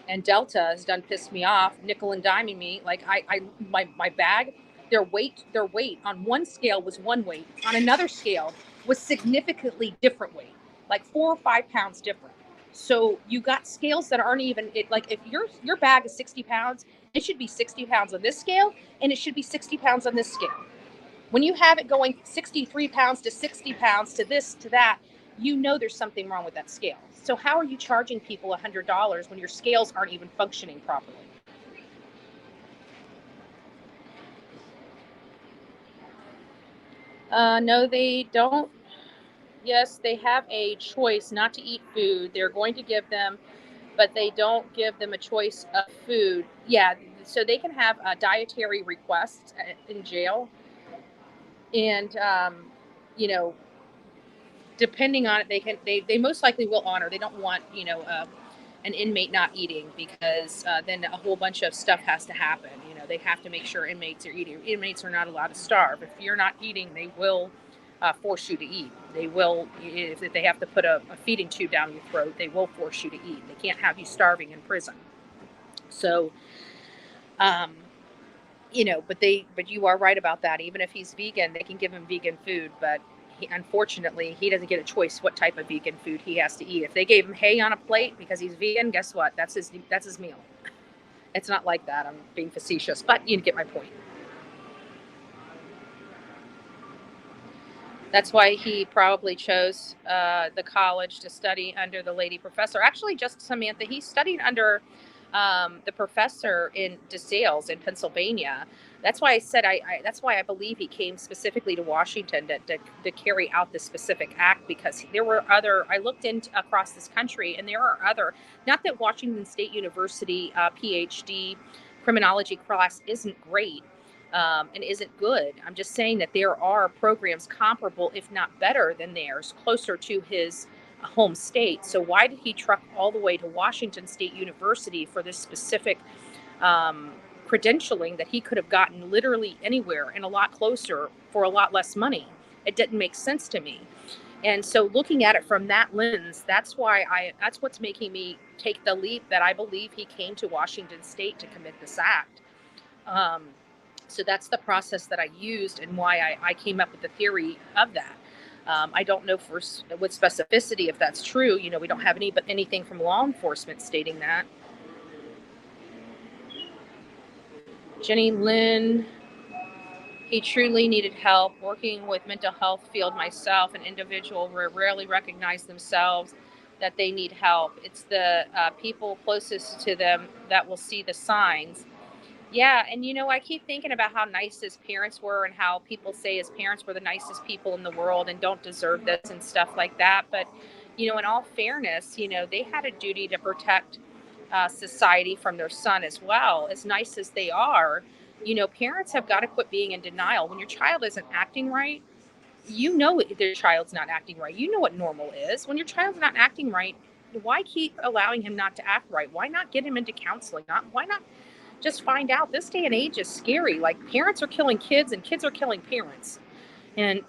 And Delta has done pissed me off, nickel and diming me. Like my bag, their weight on one scale was one weight, on another scale was significantly different weight, like 4 or 5 pounds different. So you got scales that aren't even like, if your bag is 60 pounds, it should be 60 pounds on this scale, and it should be 60 pounds on this scale. When you have it going 63 pounds to 60 pounds to this to that, you know there's something wrong with that scale. So how are you charging people $100 when your scales aren't even functioning properly? No, they don't. Yes, they have a choice not to eat food. They're going to give them, but they don't give them a choice of food. Yeah, so they can have dietary requests in jail. And, you know, depending on it, they most likely will honor. They don't want, an inmate not eating, because then a whole bunch of stuff has to happen. They have to make sure inmates are eating. Inmates are not allowed to starve. If you're not eating, they will force you to eat. They will, if they have to put a feeding tube down your throat, they will force you to eat. They can't have you starving in prison. So, but you are right about that. Even if he's vegan, they can give him vegan food, but unfortunately, he doesn't get a choice what type of vegan food he has to eat. If they gave him hay on a plate because he's vegan, guess what? That's his meal. It's not like that. I'm being facetious, but you get my point. That's why he probably chose the college to study under the lady professor. Actually, just Samantha, he studied under the professor in DeSales in Pennsylvania. That's why I said that's why I believe he came specifically to Washington to carry out this specific act, because there were other. I looked into across this country, and there are other. Not that Washington State University PhD criminology class isn't great. And isn't good. I'm just saying that there are programs comparable, if not better than theirs, closer to his home state. So why did he truck all the way to Washington State University for this specific credentialing that he could have gotten literally anywhere and a lot closer for a lot less money? It didn't make sense to me. And so looking at it from that lens, that's what's making me take the leap that I believe he came to Washington State to commit this act. So that's the process that I used, and why I came up with the theory of that. I don't know with specificity if that's true. We don't have anything from law enforcement stating that. Jenny Lynn, he truly needed help. Working with mental health field myself, an individual rarely recognize themselves that they need help. It's the people closest to them that will see the signs. Yeah, and I keep thinking about how nice his parents were, and how people say his parents were the nicest people in the world and don't deserve this and stuff like that. But, in all fairness, they had a duty to protect society from their son as well. As nice as they are, parents have got to quit being in denial. When your child isn't acting right, their child's not acting right. You know what normal is. When your child's not acting right, why keep allowing him not to act right? Why not get him into counseling? Why not just find out? This day and age is scary. Like, parents are killing kids and kids are killing parents. And,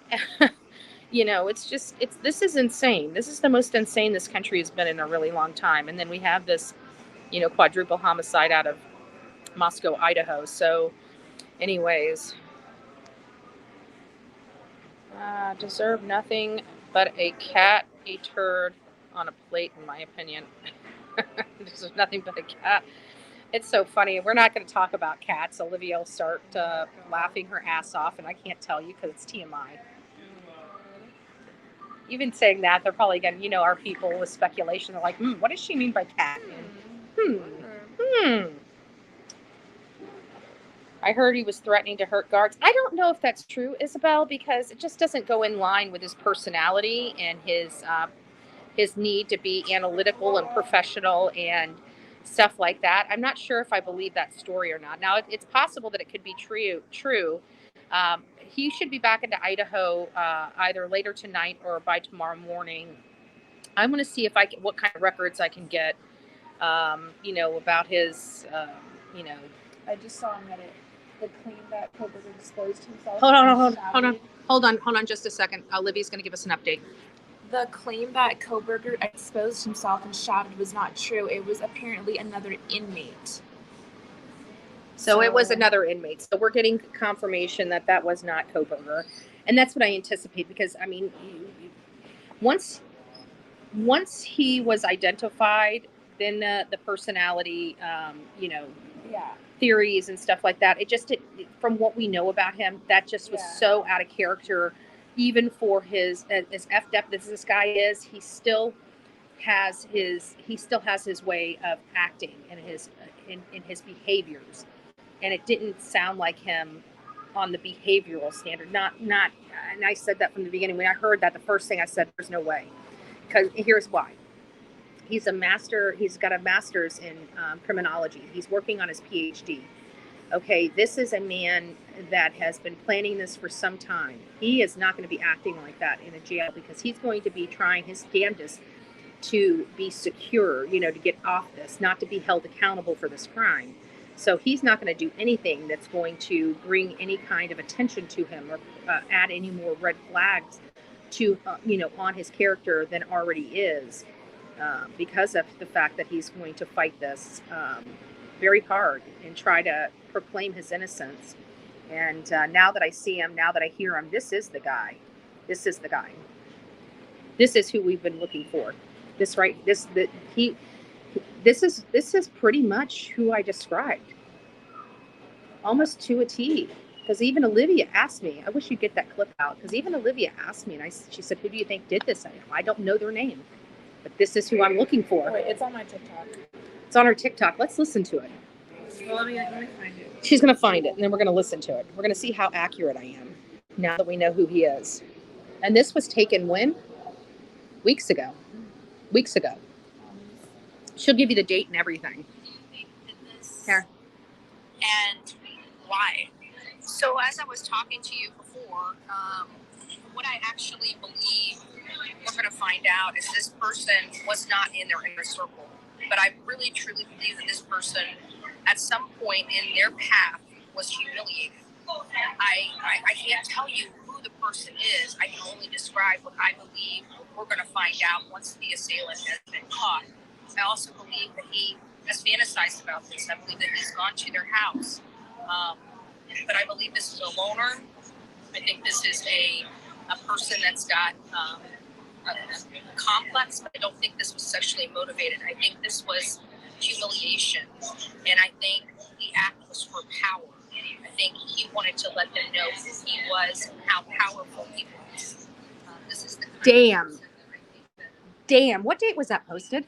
this is insane. This is the most insane this country has been in a really long time. And then we have this, quadruple homicide out of Moscow, Idaho. So anyways, deserve nothing but a cat, a turd on a plate, in my opinion. Deserve nothing but a cat. It's so funny. We're not going to talk about cats. Olivia will start laughing her ass off, and I can't tell you because it's TMI. Even saying that, they're probably going to, our people with speculation, they're like, what does she mean by cat? I heard he was threatening to hurt guards. I don't know if that's true, Isabel, because it just doesn't go in line with his personality and his need to be analytical and professional and stuff like that. I'm not sure if I believe that story or not. Now, it's possible that it could be true. He should be back into Idaho either later tonight or by tomorrow morning. I'm going to see what kind of records I can get, about his, I just saw him the claim that Kohberger disclosed himself. Hold on just a second. Olivia's going to give us an update. The claim that Kohberger exposed himself and shouted was not true. It was apparently another inmate. So it was another inmate. So we're getting confirmation that was not Kohberger. And that's what I anticipate, because, I mean, once he was identified, then the personality, theories and stuff like that, from what we know about him, that just was so out of character even for his as effed up as this guy is, he still has his way of acting and his in his behaviors, and it didn't sound like him on the behavioral standard. Not, and I said that from the beginning. When I heard that, the first thing I said, there's no way. Because here's why. He's got a master's in criminology. He's working on his PhD. Okay, this is a man that has been planning this for some time. He is not going to be acting like that in a jail, because he's going to be trying his damnedest to be secure, to get off this, not to be held accountable for this crime. So he's not going to do anything that's going to bring any kind of attention to him or add any more red flags to, on his character than already is, because of the fact that he's going to fight this very hard and try to proclaim his innocence. And now that I see him, now that I hear him, this is the guy. This is the guy. This is who we've been looking for. This is pretty much who I described, almost to a T. Because even Olivia asked me, I wish you'd get that clip out, because even Olivia asked me, and she said, who do you think did this? I don't know their name, but this is who I'm looking for. Wait, it's on my TikTok. It's on her TikTok. Let's listen to it. Well, let me find it. She's going to find it, and then we're going to listen to it. We're going to see how accurate I am now that we know who he is. And this was taken when? Weeks ago. She'll give you the date and everything. Here. And why? So as I was talking to you before, what I actually believe we're going to find out is this person was not in their inner circle. But I really, truly believe that this person, at some point in their path, was humiliated. I can't tell you who the person is. I can only describe what I believe we're going to find out once the assailant has been caught. I also believe that he has fantasized about this. I believe that he's gone to their house. But I believe this is a loner. I think this is a person that's got a complex, but I don't think this was sexually motivated. I think this was humiliation. And I think the act was for power. I think he wanted to let them know who he was and how powerful he was. This is the Damn. What date was that posted?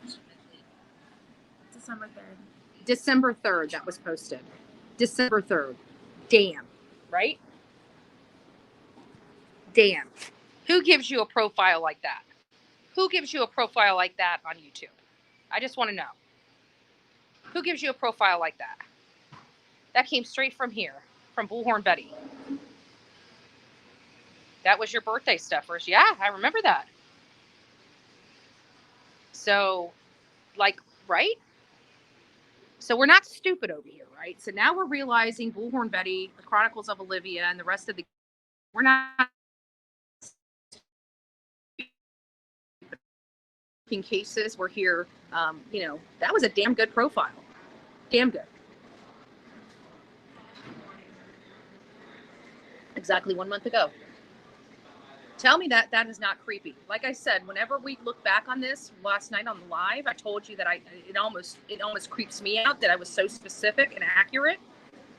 December 3rd. December 3rd that was posted. December 3rd. Damn. Right? Damn. Who gives you a profile like that? Who gives you a profile like that on YouTube? I just want to know. Who gives you a profile like that? That came straight from here, from Bullhorn Betty. That was your birthday stuffers. Yeah, I remember that. So, right? So we're not stupid over here, right? So now we're realizing Bullhorn Betty, the Chronicles of Olivia, and the rest of we're not in cases. We're here, that was a damn good profile. Damn good. Exactly 1 month ago. Tell me that is not creepy. Like I said, whenever we look back on this last night on the live, I told you that it almost creeps me out that I was so specific and accurate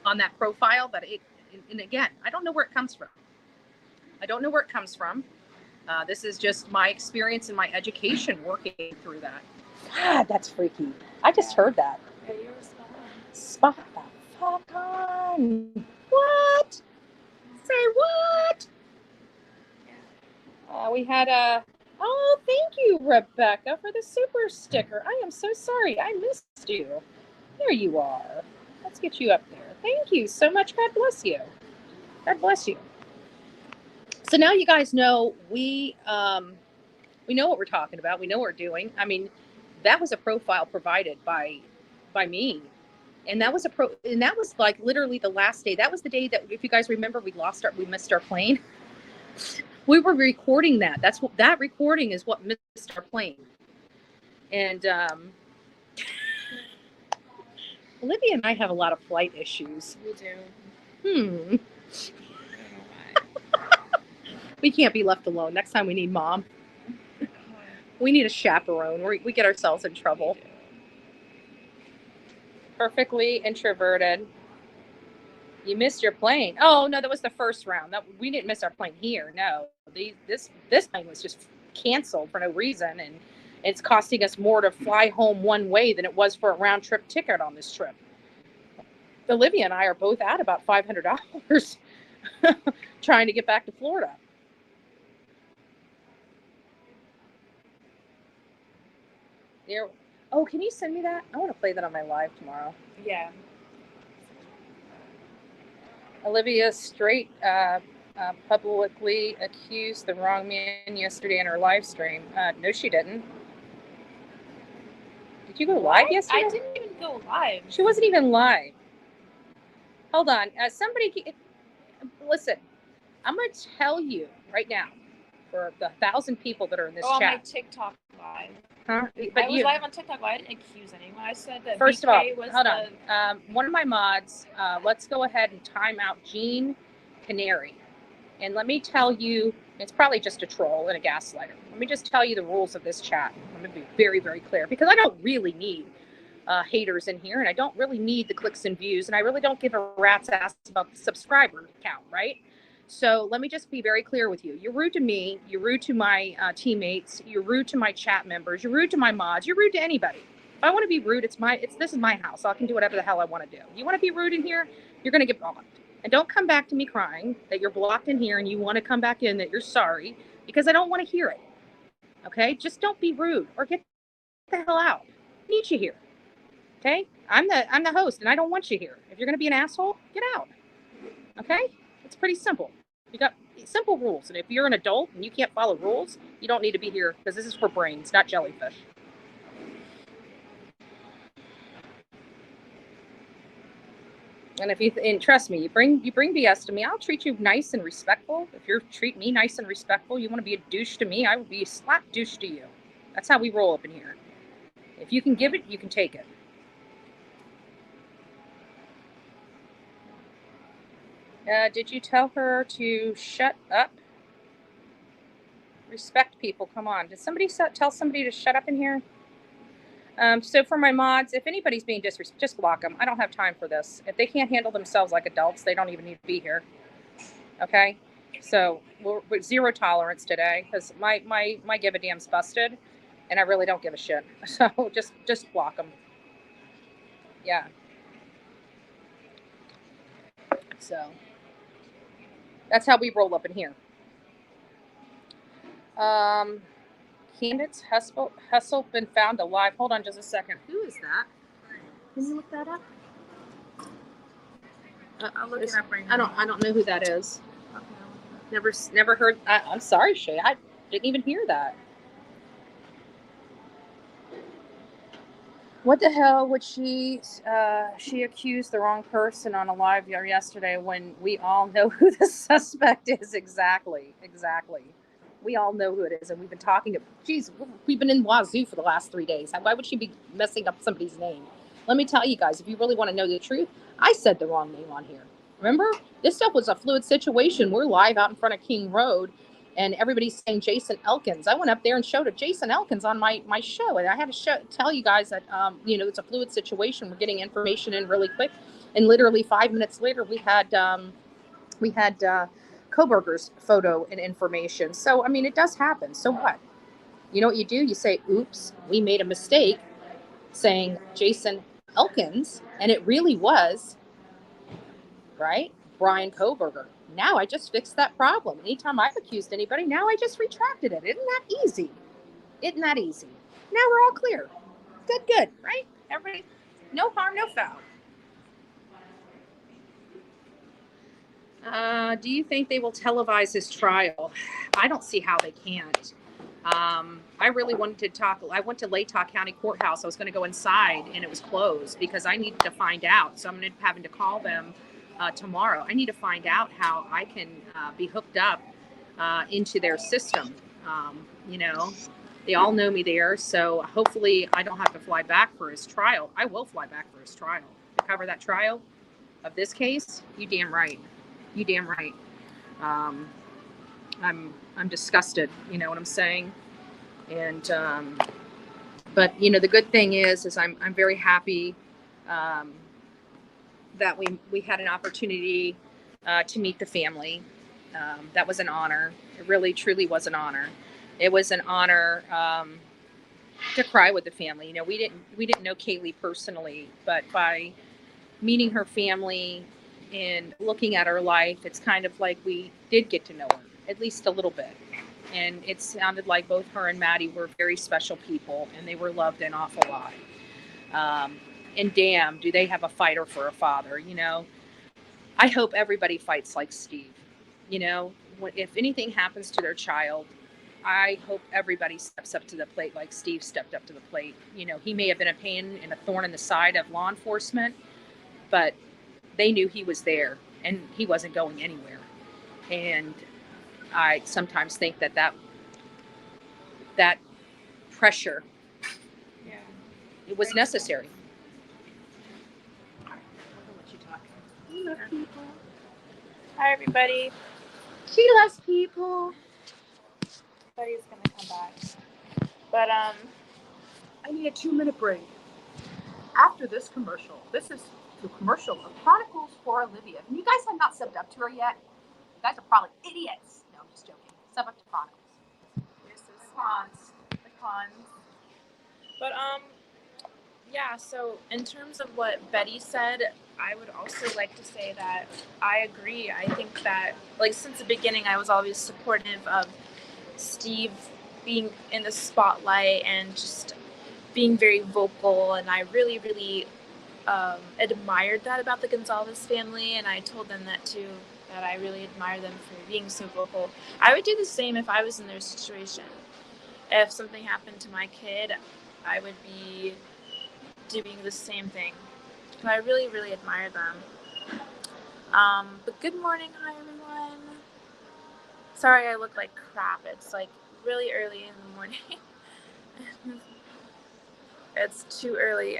on that profile that and again, I don't know where it comes from. This is just my experience and my education working through that. God, that's freaky. I just heard that. Yeah, you were Spot the fuck on. What? Say what? We had thank you, Rebecca, for the super sticker. I am so sorry. I missed you. There you are. Let's get you up there. Thank you so much. God bless you. God bless you. So now you guys know we know what we're talking about. We know what we're doing. I mean, that was a profile provided by me. And that was like literally the last day. That was the day that, if you guys remember, we missed our plane. We were recording that. That recording is what missed our plane. And Olivia and I have a lot of flight issues. We do. Hmm. I don't know why. We can't be left alone. Next time we need mom. We need a chaperone. We get ourselves in trouble. Perfectly introverted. You missed your plane. Oh no, that was the first round. That we didn't miss our plane here. No, this plane was just canceled for no reason, and it's costing us more to fly home one way than it was for a round trip ticket on this trip. Olivia and I are both at about $500 trying to get back to Florida. There. Oh, can you send me that? I want to play that on my live tomorrow. Yeah. Olivia Straight publicly accused the wrong man yesterday in her live stream. No, she didn't. Did you go live yesterday? I didn't even go live. She wasn't even live. Hold on. Somebody, listen. I'm going to tell you right now, for the 1,000 people that are in this on my chat. TikTok live. Huh? But I was live on TikTok live. I didn't accuse anyone. I said that First of all, BK was hold on. One of my mods, let's go ahead and time out Jean Canary. And let me tell you, it's probably just a troll and a gaslighter. Let me just tell you the rules of this chat. I'm going to be very, very clear, because I don't really need haters in here, and I don't really need the clicks and views, and I really don't give a rat's ass about the subscriber count, right? So let me just be very clear with you. You're rude to me. You're rude to my teammates. You're rude to my chat members. You're rude to my mods. You're rude to anybody. If I want to be rude, this is my house. So I can do whatever the hell I want to do. You want to be rude in here, you're going to get blocked. And don't come back to me crying that you're blocked in here and you want to come back in that you're sorry, because I don't want to hear it. Okay? Just don't be rude, or get the hell out. I need you here. Okay? I'm the host, and I don't want you here. If you're going to be an asshole, get out. Okay? It's pretty simple. You got simple rules, and if you're an adult and you can't follow rules, you don't need to be here, because this is for brains, not jellyfish. And and trust me, you bring BS to me, I'll treat you nice and respectful. If you treat me nice and respectful, you want to be a douche to me, I will be a slap douche to you. That's how we roll up in here. If you can give it, you can take it. Did you tell her to shut up? Respect people, come on. Did somebody tell somebody to shut up in here? So for my mods, if anybody's being disrespectful, just block them. I don't have time for this. If they can't handle themselves like adults, they don't even need to be here. Okay? So we're zero tolerance today, because my give a damn's busted, and I really don't give a shit. So just block them. Yeah. So that's how we roll up in here. Candace Hustle been found alive. Hold on just a second. Who is that? Can you look that up? I'll look it up right now. I don't know who that is. Never heard. I'm sorry, Shay. I didn't even hear that. What the hell would she accused the wrong person on a live yesterday, when we all know who the suspect is? Exactly. We all know who it is, and we've been talking to, we've been in Wazoo for the last 3 days. Why would she be messing up somebody's name? Let me tell you guys, if you really want to know the truth, I said the wrong name on here. Remember? This stuff was a fluid situation. We're live out in front of King Road, and everybody's saying Jason Elkins. I went up there and showed a Jason Elkins on my show, and I had to tell you guys that, it's a fluid situation. We're getting information in really quick, and literally 5 minutes later, we had Koberger's photo and information. So, I mean, it does happen. So what? You know what you do? You say, oops, we made a mistake saying Jason Elkins, and it really was, right, Brian Koberger. Now I just fixed that problem. Anytime I've accused anybody, now I just retracted it. Isn't that easy? Now we're all clear. Good, right? Everybody, no harm, no foul. Do you think they will televise his trial? I don't see how they can't. I really wanted to talk. I went to Latah County Courthouse. I was going to go inside, and it was closed because I needed to find out. So I'm going to having to call them tomorrow. I need to find out how I can be hooked up into their system. They all know me there. So hopefully I don't have to fly back for his trial. I will fly back for his trial to cover that trial of this case. You damn right. I'm disgusted, you know what I'm saying? And but the good thing is I'm very happy that we had an opportunity to meet the family. That was an honor. It really, truly was an honor. It was an honor to cry with the family. You know, we didn't know Kaylee personally, but by meeting her family and looking at her life, it's kind of like we did get to know her, at least a little bit. And it sounded like both her and Maddie were very special people, and they were loved an awful lot. And damn, do they have a fighter for a father, you know? I hope everybody fights like Steve. You know, if anything happens to their child, I hope everybody steps up to the plate like Steve stepped up to the plate. You know, he may have been a pain and a thorn in the side of law enforcement, but they knew he was there and he wasn't going anywhere. And I sometimes think that pressure, it was necessary. Hi, everybody. She loves people. Buddy's gonna come back. But I need a 2-minute break. After this commercial, this is the commercial of Chronicles for Olivia. And you guys have not subbed up to her yet. You guys are probably idiots. No, I'm just joking. Sub up to Chronicles. this is the cons. But yeah, so in terms of what Betty said, I would also like to say that I agree. I think that, like, since the beginning, I was always supportive of Steve being in the spotlight and just being very vocal, and I really, really admired that about the Gonzalez family, and I told them that too, that I really admire them for being so vocal. I would do the same if I was in their situation. If something happened to my kid, I would be doing the same thing. But I really, really admire them. But good morning, hi everyone. Sorry I look like crap. It's like really early in the morning. It's too early.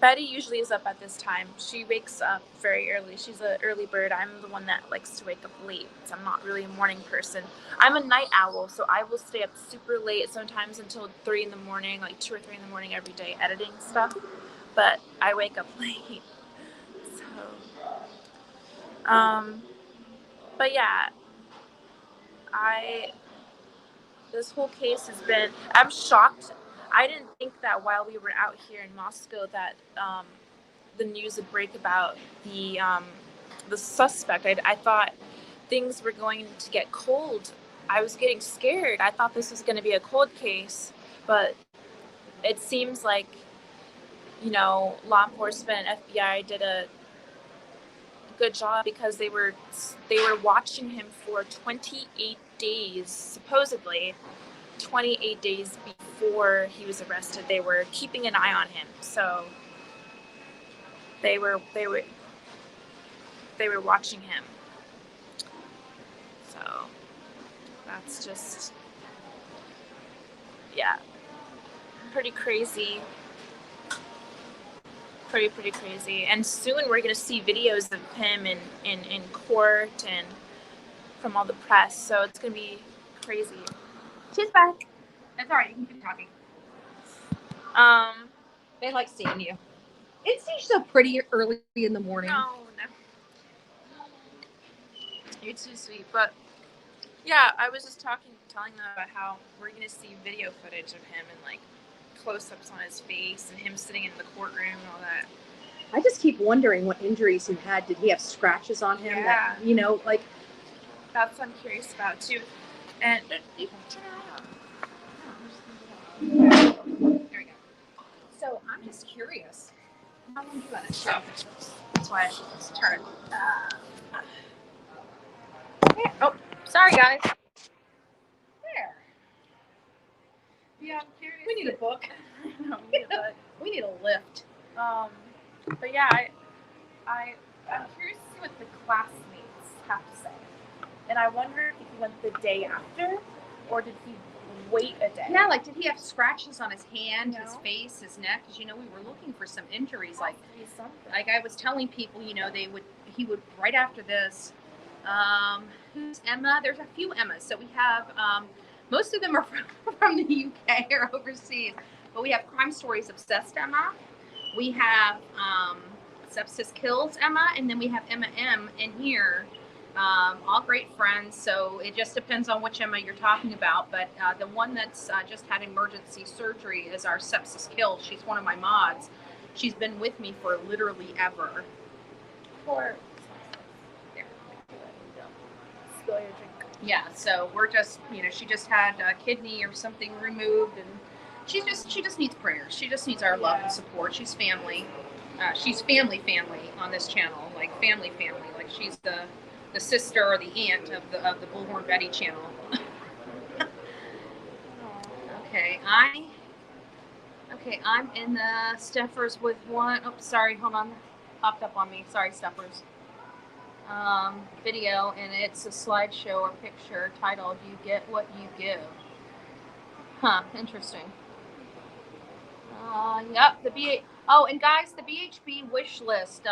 Betty usually is up at this time. She wakes up very early. She's an early bird. I'm the one that likes to wake up late. So I'm not really a morning person. I'm a night owl, so I will stay up super late, sometimes until 3 in the morning, like 2 or 3 in the morning every day, editing stuff. But I wake up late. So, but yeah, this whole case has been, I'm shocked. I didn't think that while we were out here in Moscow that the news would break about the suspect. I thought things were going to get cold. I was getting scared. I thought this was going to be a cold case, but it seems like, you know, law enforcement and FBI did a good job, because they were watching him for 28 days, supposedly 28 days before he was arrested. They were keeping an eye on him, so they were watching him. So that's just, yeah, pretty crazy. Pretty crazy. And soon we're going to see videos of him in court and from all the press. So it's going to be crazy. She's back. That's all right. You can keep talking. They like seeing you. Isn't she so pretty early in the morning? No. You're too sweet. But yeah, I was just telling them about how we're going to see video footage of him and like close-ups on his face and him sitting in the courtroom and all that. I just keep wondering what injuries he had. Did he have scratches on him? Yeah. That, you know, like. That's what I'm curious about too. And you can turn it There we go. So I'm just curious. How long do you want to show? That's why I should just turn. There. Oh, sorry guys. There. Yeah, I'm curious. We need a book. No, we need a book. We need a lift. But yeah, I'm curious to see what the classmates have to say. And I wonder if he went the day after, or did he wait a day? Yeah, like, did he have scratches on his hand, No. his face, his neck? Because, you know, we were looking for some injuries. Like Something. I was telling people, you know, he would, right after this, who's Emma? There's a few Emmas. So we have, most of them are from the UK or overseas. But we have Crime Stories Obsessed Emma. We have Sepsis Kills Emma, and then we have Emma M in here. All great friends, so it just depends on which Emma you're talking about. But the one that's just had emergency surgery is our Sepsis Kills. She's one of my mods. She's been with me for literally ever. Or spill your drink. Yeah, so we're just, she just had a kidney or something removed, and she just needs prayers. She just needs our love and support. She's family. She's family on this channel, like family. Like she's the sister or the aunt of the Bullhorn Betty channel. Okay, I'm in the Steffers with one. Oh, sorry, hold on, popped up on me. Sorry, Steffers. Video, and it's a slideshow or picture titled "You Get What You Give." Huh? Interesting. Yep. And guys, the BHB wish list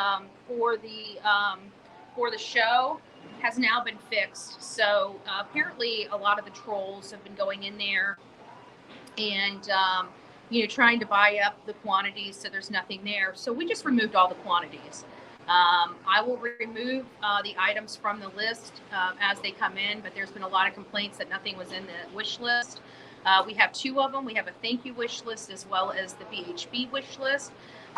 for the show has now been fixed. So apparently, a lot of the trolls have been going in there and trying to buy up the quantities, so there's nothing there. So we just removed all the quantities. I will remove the items from the list as they come in, but there's been a lot of complaints that nothing was in the wish list. We have 2 of them. We have a thank you wish list as well as the BHB wish list.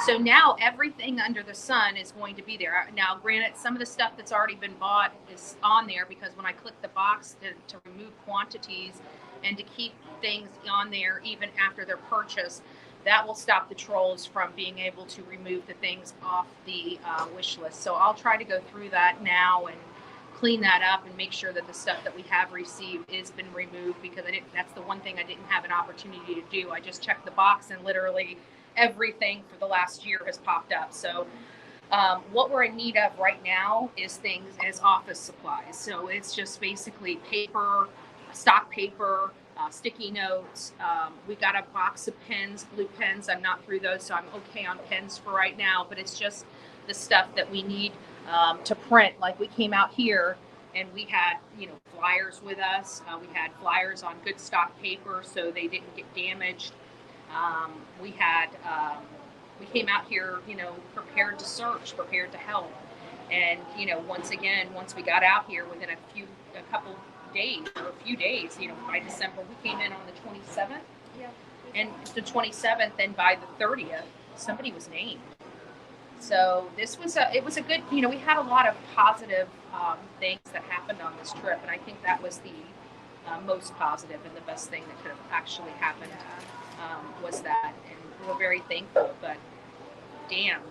So now everything under the sun is going to be there. Now, granted, some of the stuff that's already been bought is on there because when I click the box to remove quantities and to keep things on there even after they're purchased, that will stop the trolls from being able to remove the things off the wish list. So I'll try to go through that now and clean that up and make sure that the stuff that we have received has been removed, because that's the one thing I didn't have an opportunity to do. I just checked the box and literally everything for the last year has popped up. So what we're in need of right now is things as office supplies. So it's just basically paper, stock paper, sticky notes. We got a box of pens, blue pens. I'm not through those, so I'm okay on pens for right now, but it's just the stuff that we need to print. Like we came out here and we had, flyers with us. We had flyers on good stock paper so they didn't get damaged. We came out here, prepared to search, prepared to help. And, once we got out here within a couple days or a few days, by December, we came in on the 27th. Yeah. And the 27th, and by the 30th, somebody was named. So it was a good, we had a lot of positive things that happened on this trip, and I think that was the most positive and the best thing that could have actually happened was that, and we're very thankful. But damn.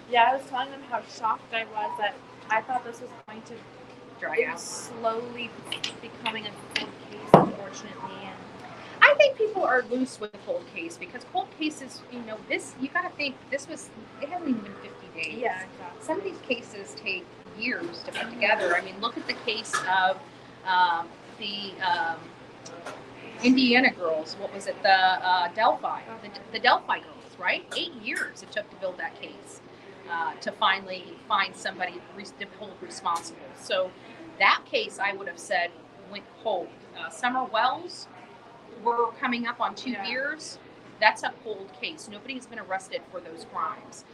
Yeah, I was telling them how shocked I was that I thought this was going to Dry out. slowly becoming a cold case, unfortunately. And I think people are loose with cold case because cold cases, this, you got to think, it hasn't even been 50 days. yeah, exactly. Some of these cases take years to put together. I mean, look at the case of the Indiana girls. What was it? The Delphi. The Delphi girls, right? 8 years it took to build that case to finally find somebody to hold responsible. So that case, I would have said, went cold. Summer Wells, we're coming up on 2 years. That's a cold case. Nobody's been arrested for those crimes.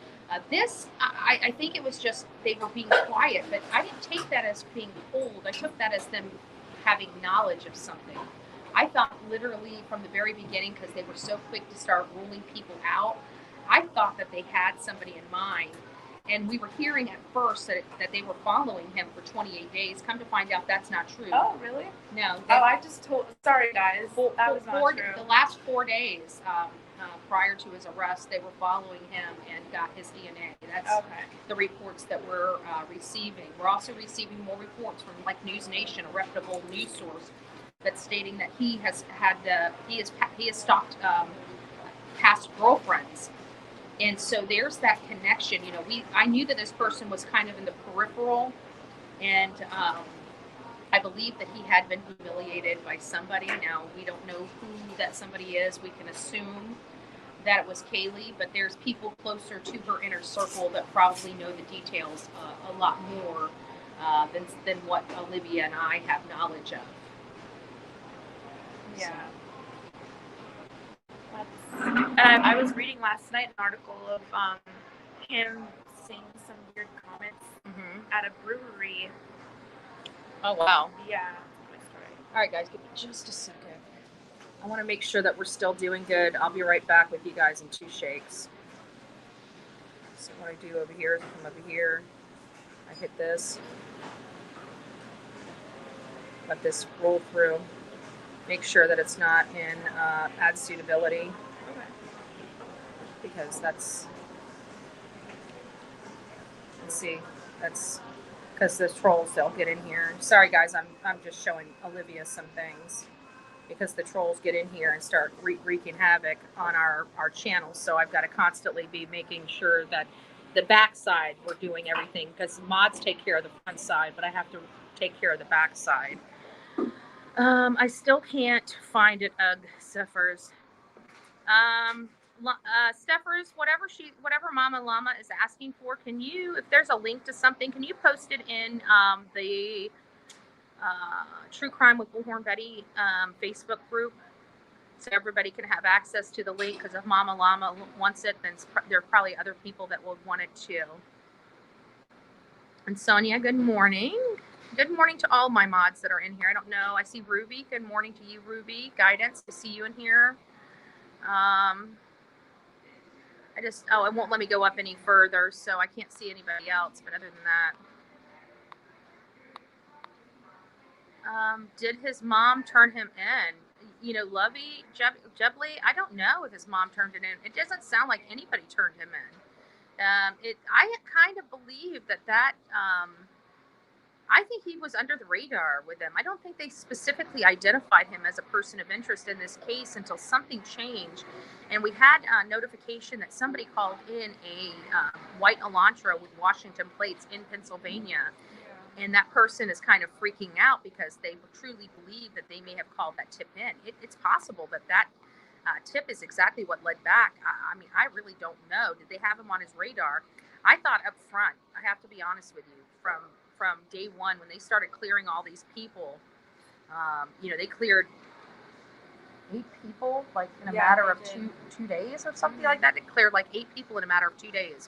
This, I think it was just they were being quiet, but I didn't take that as being cold. I took that as them having knowledge of something. I thought literally from the very beginning, because they were so quick to start ruling people out, I thought that they had somebody in mind. And we were hearing at first that they were following him for 28 days. Come to find out, that's not true. Oh, really? No. I just told. Sorry, guys. That was not true. The last 4 days prior to his arrest, they were following him and got his DNA. That's Okay. the reports that we're receiving. We're also receiving more reports from like News Nation, a reputable news source, that's stating that he has stalked past girlfriends. And so there's that connection. I knew that this person was kind of in the peripheral, and I believe that he had been humiliated by somebody. Now, we don't know who that somebody is. We can assume that it was Kaylee, but there's people closer to her inner circle that probably know the details a lot more than what Olivia and I have knowledge of. Yeah. I was reading last night an article of him saying some weird comments Mm-hmm. at a brewery. Oh, wow. Yeah, that's my story. All right, guys, give me just a second. I want to make sure that we're still doing good. I'll be right back with you guys in 2 shakes. So what I do over here is I come over here, I hit this, let this roll through, make sure that it's not in add suitability, Okay. because that's, let's see, that's because the trolls, they'll get in here. Sorry guys, I'm just showing Olivia some things, because the trolls get in here and start wreaking havoc on our channel. So I've got to constantly be making sure that the back side we're doing everything, because mods take care of the front side, but I have to take care of the back side. I still can't find it, Steffers. Steffers, whatever Mama Llama is asking for, can you, if there's a link to something, can you post it in the True Crime with Bullhorn Betty Facebook group, so everybody can have access to the link? Because if Mama Llama wants it, then there are probably other people that will want it too. And Sonia, good morning. Good morning to all my mods that are in here. I don't know. I see Ruby. Good morning to you, Ruby. Guidance, to see you in here. It won't let me go up any further, so I can't see anybody else. But other than that, did his mom turn him in? You know, Lovey, Jebly, I don't know if his mom turned it in. It doesn't sound like anybody turned him in. I kind of believe that I think he was under the radar with them. I don't think they specifically identified him as a person of interest in this case until something changed. And we had a notification that somebody called in a white Elantra with Washington plates in Pennsylvania. And that person is kind of freaking out because they truly believe that they may have called that tip in. It's possible that tip is exactly what led back. I mean, I really don't know. Did they have him on his radar? I thought up front, I have to be honest with you, from day one, when they started clearing all these people, they cleared 8 people like in a matter of two days or something like that. They cleared like 8 people in a matter of 2 days.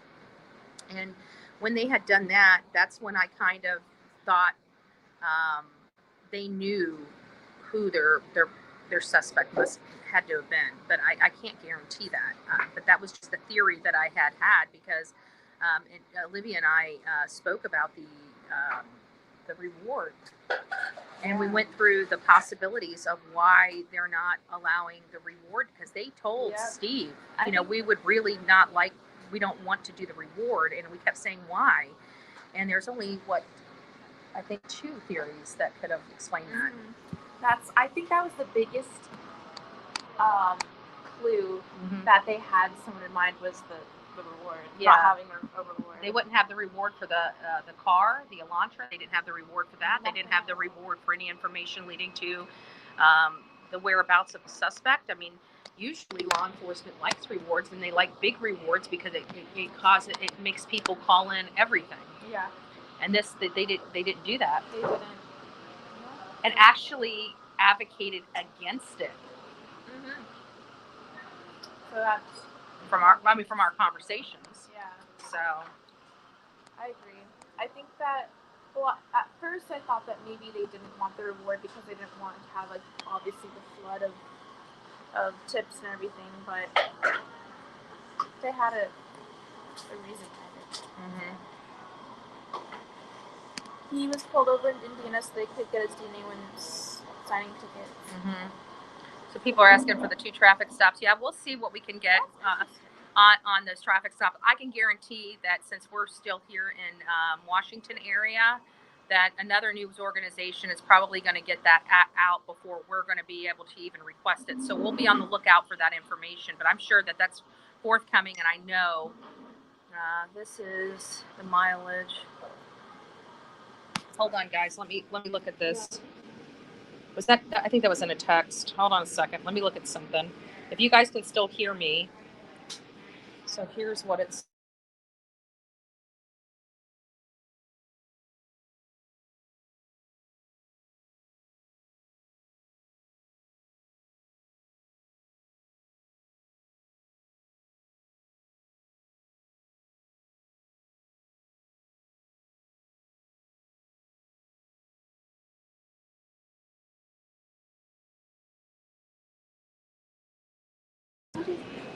And when they had done that, that's when I kind of thought they knew who their suspect had to have been. But I can't guarantee that. But that was just the theory that I had because Olivia and I spoke about the reward, and we went through the possibilities of why they're not allowing the reward, because they told Steve, we would really not like, we don't want to do the reward, and we kept saying why. And there's only I think 2 theories that could have explained that. I think that was the biggest clue that they had someone in mind, was the reward. Not having a reward. They wouldn't have the reward for the car, the Elantra. They didn't have the reward for that. They didn't have the reward for any information leading to the whereabouts of the suspect. I mean, usually law enforcement likes rewards, and they like big rewards because it makes people call in everything. Yeah. And they didn't do that. They didn't. And actually advocated against it. Mm-hmm. So that's from our conversations. Yeah. So I agree. I think that, well, at first I thought that maybe they didn't want the reward because they didn't want to have, like, obviously the flood of tips and everything, but they had a reason behind it. He was pulled over in Indiana so they could get his DNA when signing tickets. So people are asking for the 2 traffic stops. Yeah, we'll see what we can get on those traffic stops. I can guarantee that since we're still here in Washington area, that another news organization is probably going to get that out before we're going to be able to even request it. So we'll be on the lookout for that information. But I'm sure that that's forthcoming, and I know this is the mileage. Hold on, guys. Let me look at this. Was that? I think that was in a text. Hold on a second. Let me look at something. If you guys can still hear me. So here's what it's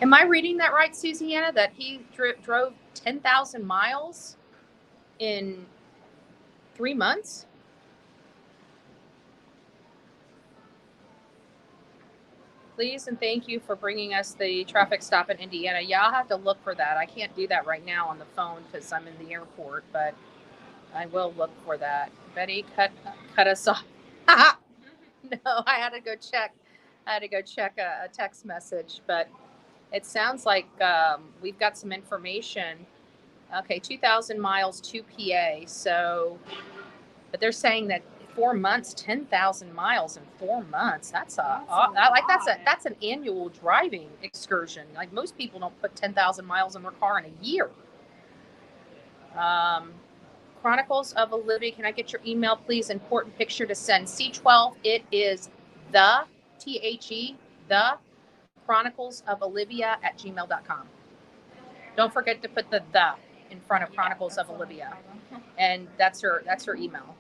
Am I reading that right, Susanna? That he drove 10,000 miles in 3 months? Please and thank you for bringing us the traffic stop in Indiana. Yeah, I'll have to look for that. I can't do that right now on the phone because I'm in the airport, but I will look for that. Betty, cut us off. No, I had to go check. I had to go check a text message, but it sounds like we've got some information. Okay, 2,000 miles to PA. So, but they're saying that 4 months, 10,000 miles in 4 months. That's that's an annual driving excursion. Like most people don't put 10,000 miles in their car in a year. Chronicles of Olivia. Can I get your email, please? Important picture to send. C12. It is the the Chronicles of Olivia at gmail.com. Don't forget to put the in front of Chronicles of Olivia, and that's her email.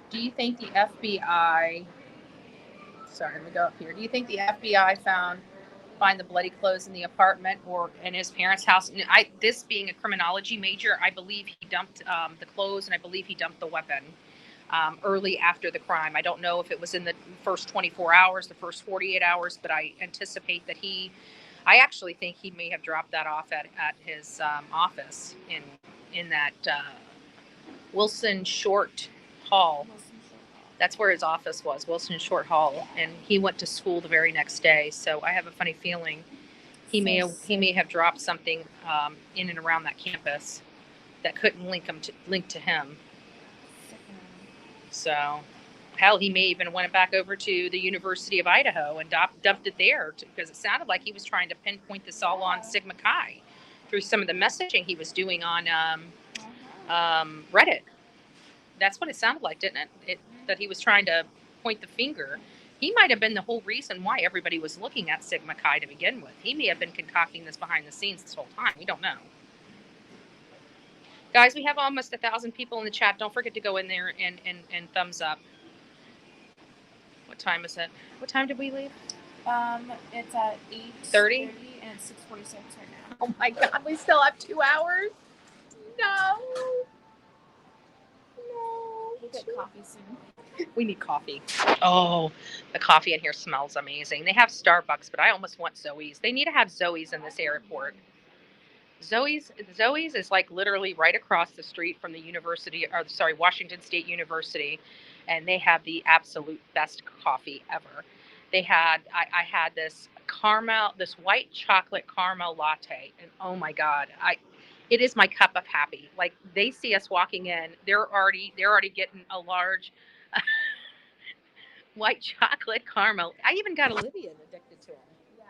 Do you think the FBI? Sorry, let me go up here. Do you think the FBI find the bloody clothes in the apartment or in his parents' house? This being a criminology major, I believe he dumped the clothes, and I believe he dumped the weapon early after the crime. I don't know if it was in the first 24 hours, the first 48 hours, but I anticipate that I actually think he may have dropped that off at his office in that Wilson Short Hall. That's where his office was, Wilson Short Hall, and he went to school the very next day. So I have a funny feeling he may have dropped something in and around that campus that couldn't link to him. So, hell, he may even went back over to the University of Idaho and dumped it there because it sounded like he was trying to pinpoint this all on Sigma Chi through some of the messaging he was doing on Reddit. That's what it sounded like, didn't it? That he was trying to point the finger. He might have been the whole reason why everybody was looking at Sigma Chi to begin with. He may have been concocting this behind the scenes this whole time. We don't know. Guys, we have almost 1,000 people in the chat. Don't forget to go in there and thumbs up. What time is it? What time did we leave? It's at 8:30 and it's 6:46 right now. Oh my God, we still have 2 hours? No. We'll get coffee soon. We need coffee. Oh, the coffee in here smells amazing. They have Starbucks, but I almost want Zoe's. They need to have Zoe's in this airport. Zoe's is like literally right across the street from the Washington State University, and they have the absolute best coffee ever. I had this white chocolate caramel latte, and oh my God, it is my cup of happy. Like they see us walking in, they're already getting a large white chocolate caramel. I even got Olivia addicted to them. Yeah,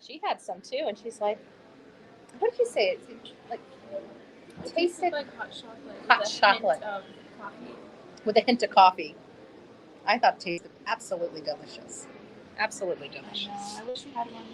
She had some too, and she's like, what did you say? It's like tasted like hot chocolate. Hot chocolate. Hint of coffee. With a hint of coffee. I thought it tasted absolutely delicious. Absolutely delicious. I wish we had one.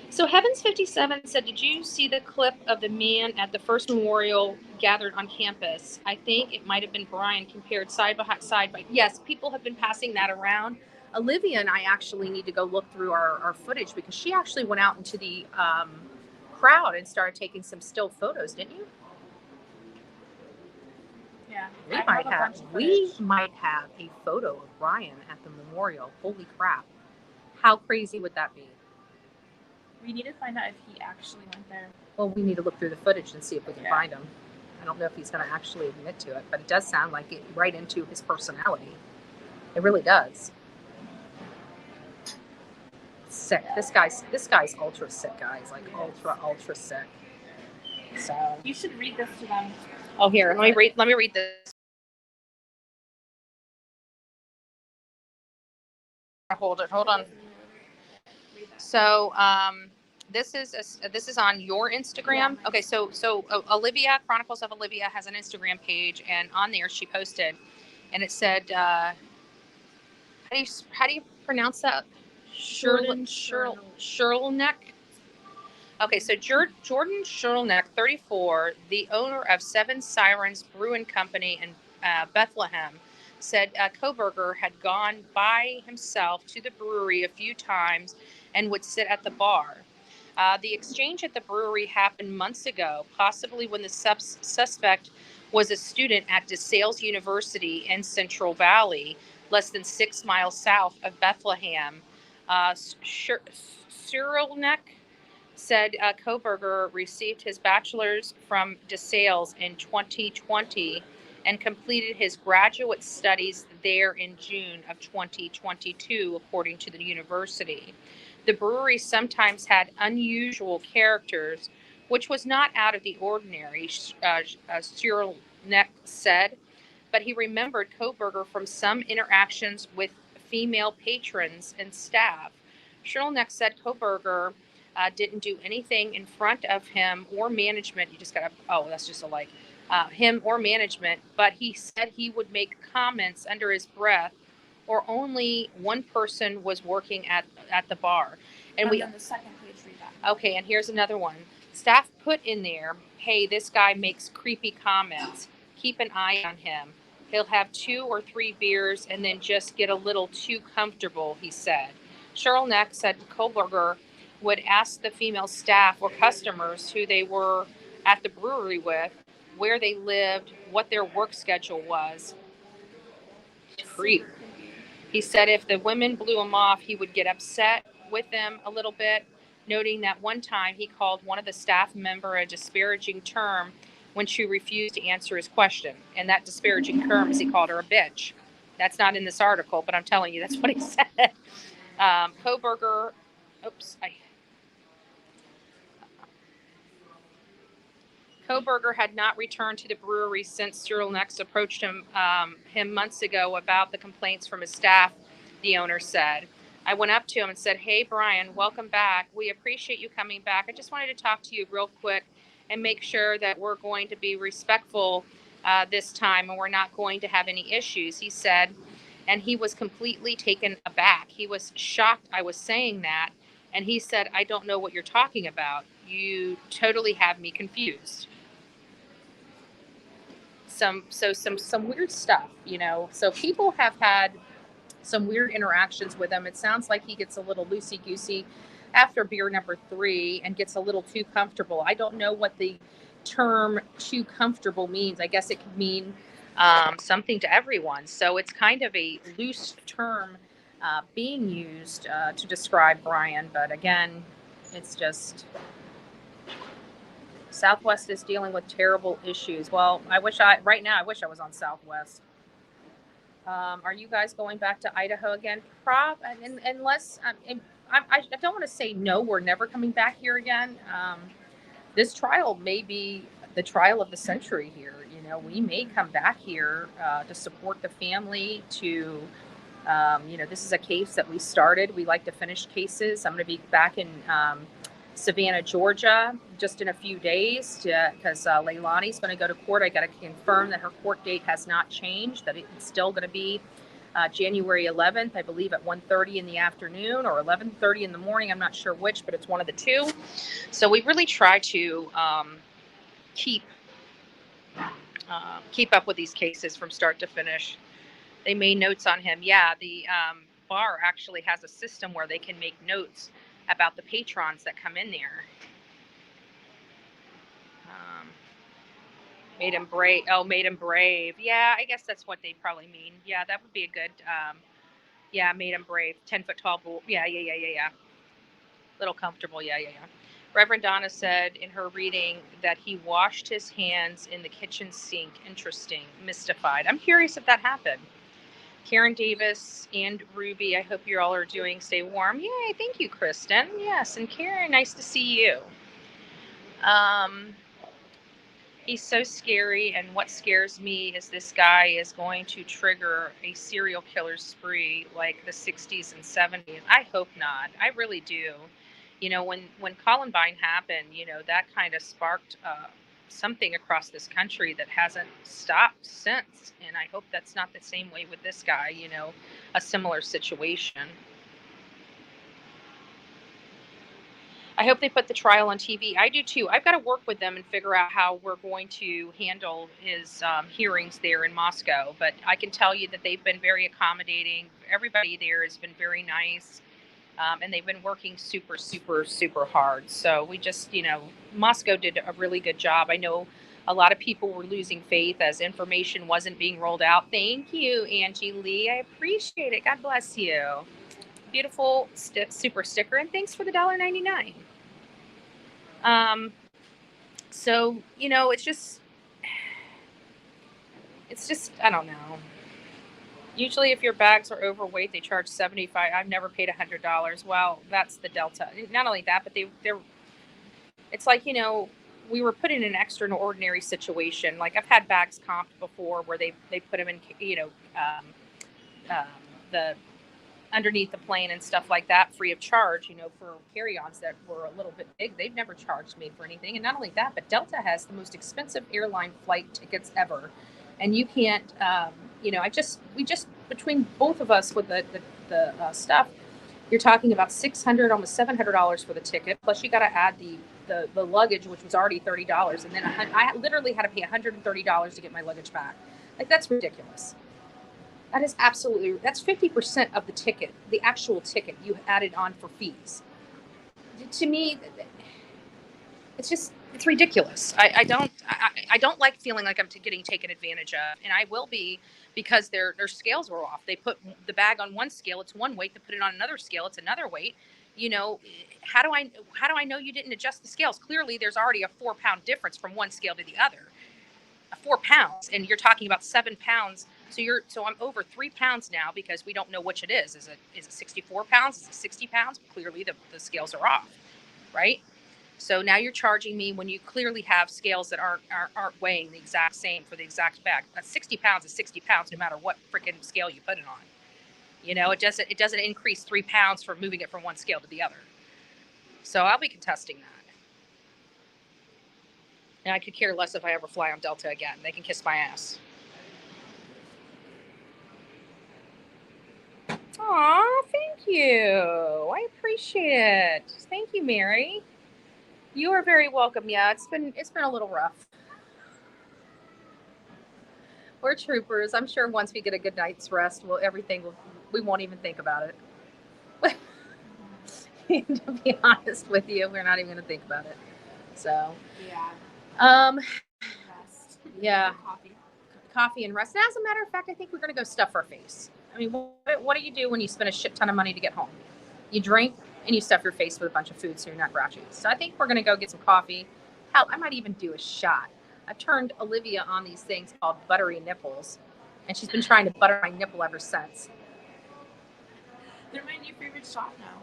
So Heavens 57 said, did you see the clip of the man at the first memorial gathered on campus? I think it might have been Brian compared side by side. Yes, people have been passing that around. Olivia and I actually need to go look through our footage because she actually went out into the crowd and started taking some still photos, didn't you? Yeah. We might have a photo of Brian at the memorial. Holy crap. How crazy would that be? We need to find out if he actually went there. Well, we need to look through the footage and see if we can find him. I don't know if he's going to actually admit to it, but it does sound like it right into his personality. It really does. Sick. This guy's ultra sick, guys. Like ultra sick. So You should read this to them. oh, here, let me read this. Hold on. So this is on your Instagram. Okay, so Olivia, Chronicles of Olivia, has an Instagram page, and on there she posted, and it said, how do you pronounce that? Shirlneck. Okay, so Jordan Shirlneck, 34, the owner of Seven Sirens Brewing Company in Bethlehem, said Koberger had gone by himself to the brewery a few times and would sit at the bar. The exchange at the brewery happened months ago, possibly when the suspect was a student at DeSales University in Central Valley, less than 6 miles south of Bethlehem. Cyrilnek said Koberger received his bachelor's from DeSales in 2020 and completed his graduate studies there in June of 2022, according to the university. The brewery sometimes had unusual characters, which was not out of the ordinary, Cyrilnek said, but he remembered Koberger from some interactions with female patrons and staff. Cyrilnek said Koberger didn't do anything in front of him or management. You just got to, oh, that's just a like, him or management, but he said he would make comments under his breath, or only one person was working at the bar. And On the second page, read that. Okay, and here's another one. Staff put in there, hey, this guy makes creepy comments. Keep an eye on him. He'll have 2 or 3 beers and then just get a little too comfortable, he said. Cyrilnek said Koberger would ask the female staff or customers who they were at the brewery with, where they lived, what their work schedule was. Creep. He said if the women blew him off, he would get upset with them a little bit, noting that one time he called one of the staff member a disparaging term when she refused to answer his question. And that disparaging term is he called her a bitch. That's not in this article, but I'm telling you, that's what he said. Koberger, Koberger had not returned to the brewery since Cyrilnek approached him months ago about the complaints from his staff, the owner said. I went up to him and said, hey, Brian, welcome back. We appreciate you coming back. I just wanted to talk to you real quick and make sure that we're going to be respectful this time and we're not going to have any issues, he said. And he was completely taken aback. He was shocked I was saying that. And he said, I don't know what you're talking about. You totally have me confused. Some weird stuff, So people have had some weird interactions with him. It sounds like he gets a little loosey-goosey after beer number 3 and gets a little too comfortable. I don't know what the term too comfortable means. I guess it could mean something to everyone. So it's kind of a loose term being used to describe Brian. But again, it's just... Southwest is dealing with terrible issues. Well, right now I wish I was on Southwest. Are you guys going back to Idaho again? Unless, I don't want to say no, we're never coming back here again. This trial may be the trial of the century here. We may come back here to support the family, to, this is a case that we started. We like to finish cases. I'm going to be back in Savannah, Georgia, just in a few days because Leilani's going to go to court. I got to confirm that her court date has not changed, that it's still going to be January 11th, I believe at 1:30 in the afternoon or 11:30 in the morning. I'm not sure which, but it's one of the two. So we really try to keep up with these cases from start to finish. They made notes on him. Yeah, the bar actually has a system where they can make notes about the patrons that come in there. Made him brave. Oh, made him brave. Yeah, I guess that's what they probably mean. Yeah, that would be a good, made him brave. 10 foot tall bull. Yeah. Little comfortable. Yeah. Reverend Donna said in her reading that he washed his hands in the kitchen sink. Interesting. Mystified. I'm curious if that happened. Karen Davis and Ruby, I hope you all are doing. Stay warm. Yay, thank you, Kristen. Yes, and Karen, nice to see you. He's so scary, and what scares me is this guy is going to trigger a serial killer spree like the 60s and 70s. I hope not. I really do. When Columbine happened, that kind of sparked something across this country that hasn't stopped since. And I hope that's not the same way with this guy, a similar situation. I hope they put the trial on TV. I do too. I've got to work with them and figure out how we're going to handle his hearings there in Moscow. But I can tell you that they've been very accommodating. Everybody there has been very nice. And they've been working super, super, super hard. So we just, Moscow did a really good job. I know a lot of people were losing faith as information wasn't being rolled out. Thank you, Angie Lee. I appreciate it. God bless you. Beautiful super sticker, and thanks for the $1.99. So it's just I don't know. Usually, if your bags are overweight, they charge $75. I've never paid $100. Well, that's the Delta. Not only that, but they're. It's like we were put in an extraordinary situation. Like I've had bags comped before, where they put them in the underneath the plane and stuff like that, free of charge. For carry-ons that were a little bit big. They've never charged me for anything. And not only that, but Delta has the most expensive airline flight tickets ever. And you can't, we just between both of us with the stuff, you're talking about $600, almost $700 for the ticket. Plus, you got to add the luggage, which was already $30, and then I literally had to pay $130 to get my luggage back. Like that's ridiculous. That is that's 50% of the ticket, the actual ticket you added on for fees. To me, it's ridiculous. I don't like feeling like I'm getting taken advantage of, and I will be because their scales were off. They put the bag on one scale, it's one weight. They put it on another scale, it's another weight. How do I know you didn't adjust the scales? Clearly, there's already a 4-pound difference from one scale to the other. 4 pounds, and you're talking about 7 pounds. So I'm over 3 pounds now because we don't know which it is. Is it 64 pounds? Is it 60 pounds? Clearly, the scales are off, right? So now you're charging me when you clearly have scales that aren't weighing the exact same for the exact bag. 60 pounds is 60 pounds no matter what freaking scale you put it on. It doesn't increase 3 pounds for moving it from one scale to the other. So I'll be contesting that. And I could care less if I ever fly on Delta again. They can kiss my ass. Aw, thank you. I appreciate it. Thank you, Mary. You are very welcome. Yeah, it's been a little rough. We're troopers. I'm sure once we get a good night's rest, we won't even think about it. To be honest with you, we're not even going to think about it. So Yeah. Rest. Yeah. Coffee and rest. And as a matter of fact, I think we're going to go stuff our face. I mean, what do you do when you spend a shit ton of money to get home? You drink and you stuff your face with a bunch of food so you're not grouchy. So I think we're going to go get some coffee. Hell, I might even do a shot. I've turned Olivia on these things called buttery nipples, and she's been trying to butter my nipple ever since. They're my new favorite shot now.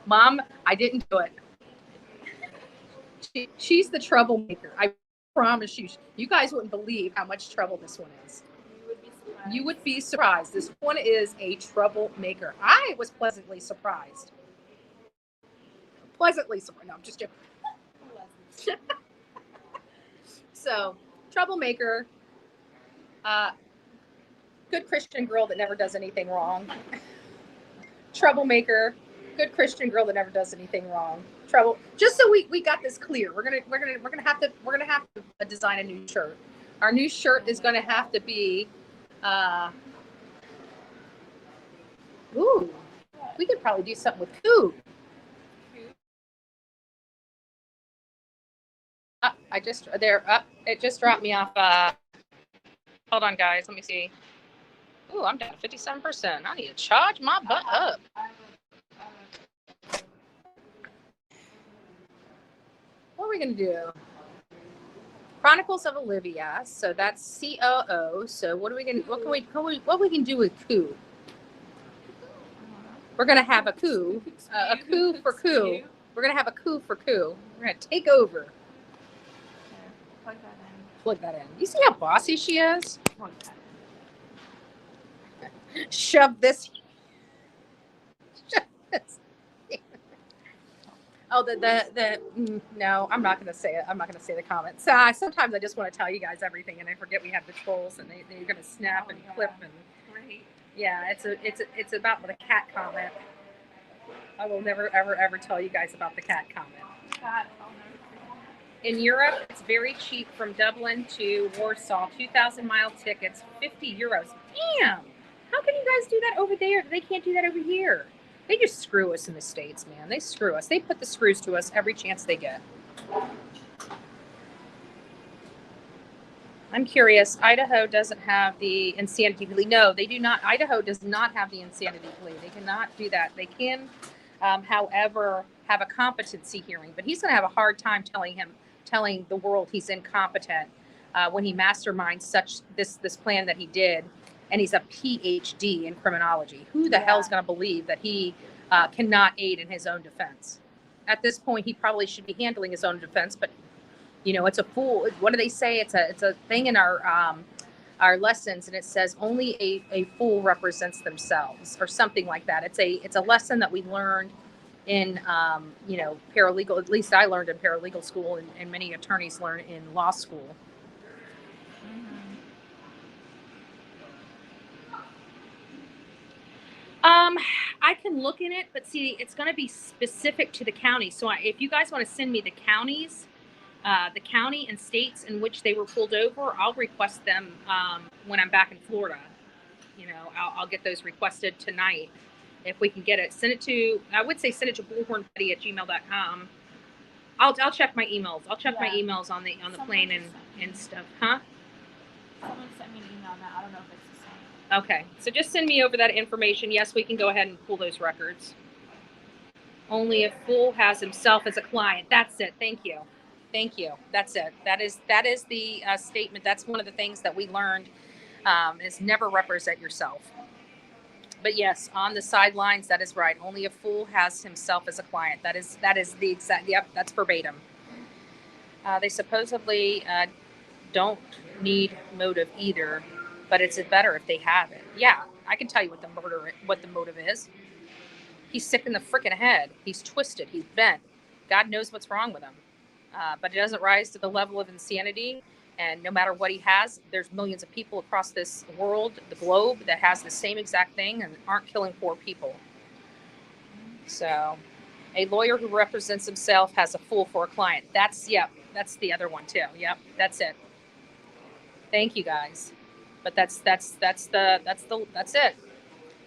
Mom, I didn't do it. She's the troublemaker. I promise you. You guys wouldn't believe how much trouble this one is. You would be surprised. This one is a troublemaker. I was pleasantly surprised. No, I'm just joking. So, troublemaker. Good Christian girl that never does anything wrong. Troublemaker. Good Christian girl that never does anything wrong. Trouble. Just so we got this clear, we're gonna have to design a new shirt. Our new shirt is gonna have to be. We could probably do something with food. It just dropped me off. Hold on, guys. Let me see. Ooh, I'm down to 57%. I need to charge my butt up. What are we gonna do? Chronicles of Olivia. So that's COO. So what we can do with coup? We're gonna have a coup. A coup for coup. We're gonna have a coup for coup. We're gonna take over. Plug that in. You see how bossy she is? Shove this. Oh, no, I'm not going to say it. I'm not going to say the comments. Sometimes I just want to tell you guys everything, and I forget we have the trolls, and they're going to snap and clip and. Right. Yeah, it's about the cat comment. I will never, ever, ever tell you guys about the cat comment. God, I'll never forget. In Europe, it's very cheap from Dublin to Warsaw. 2,000-mile tickets, 50 euros. Damn! How can you guys do that over there? They can't do that over here. They just screw us in the States, man. They screw us. They put the screws to us every chance they get. I'm curious. Idaho doesn't have the insanity plea. No, they do not. Idaho does not have the insanity plea. They cannot do that. They can, however, have a competency hearing. But he's going to have a hard time telling the world he's incompetent when he masterminds this plan that he did, and he's a PhD in criminology. Who the hell's going to believe that he cannot aid in his own defense? At this point, he probably should be handling his own defense, but it's a fool. What do they say? It's a thing in our lessons, and it says only a fool represents themselves, or something like that. It's a lesson that we learned in paralegal. At least I learned in paralegal school, and many attorneys learn in law school. I can look in it, but see, it's going to be specific to the county. So if you guys want to send me the counties, the county and states in which they were pulled over, I'll request them when I'm back in Florida. I'll get those requested tonight if we can get it. Send it to bullhornbetty@gmail.com. I'll check my emails. I'll check my emails on the plane and stuff. Huh? Someone sent me an email now. I don't know if it's the same. Okay, so just send me over that information. Yes, we can go ahead and pull those records. Only a fool has himself as a client. That's it. Thank you. That's it. That is the statement. That's one of the things that we learned is never represent yourself. But yes, on the sidelines, that is right. Only a fool has himself as a client. That is the exact. Yep, that's verbatim. They supposedly don't need motive either, but it's better if they have it. Yeah, I can tell you what the motive is. He's sick in the freaking head. He's twisted. He's bent. God knows what's wrong with him. But it doesn't rise to the level of insanity. And no matter what he has, there's millions of people across this world, the globe, that has the same exact thing and aren't killing poor people. So a lawyer who represents himself has a fool for a client. That's the other one too. Yep, that's it. Thank you guys. But that's it.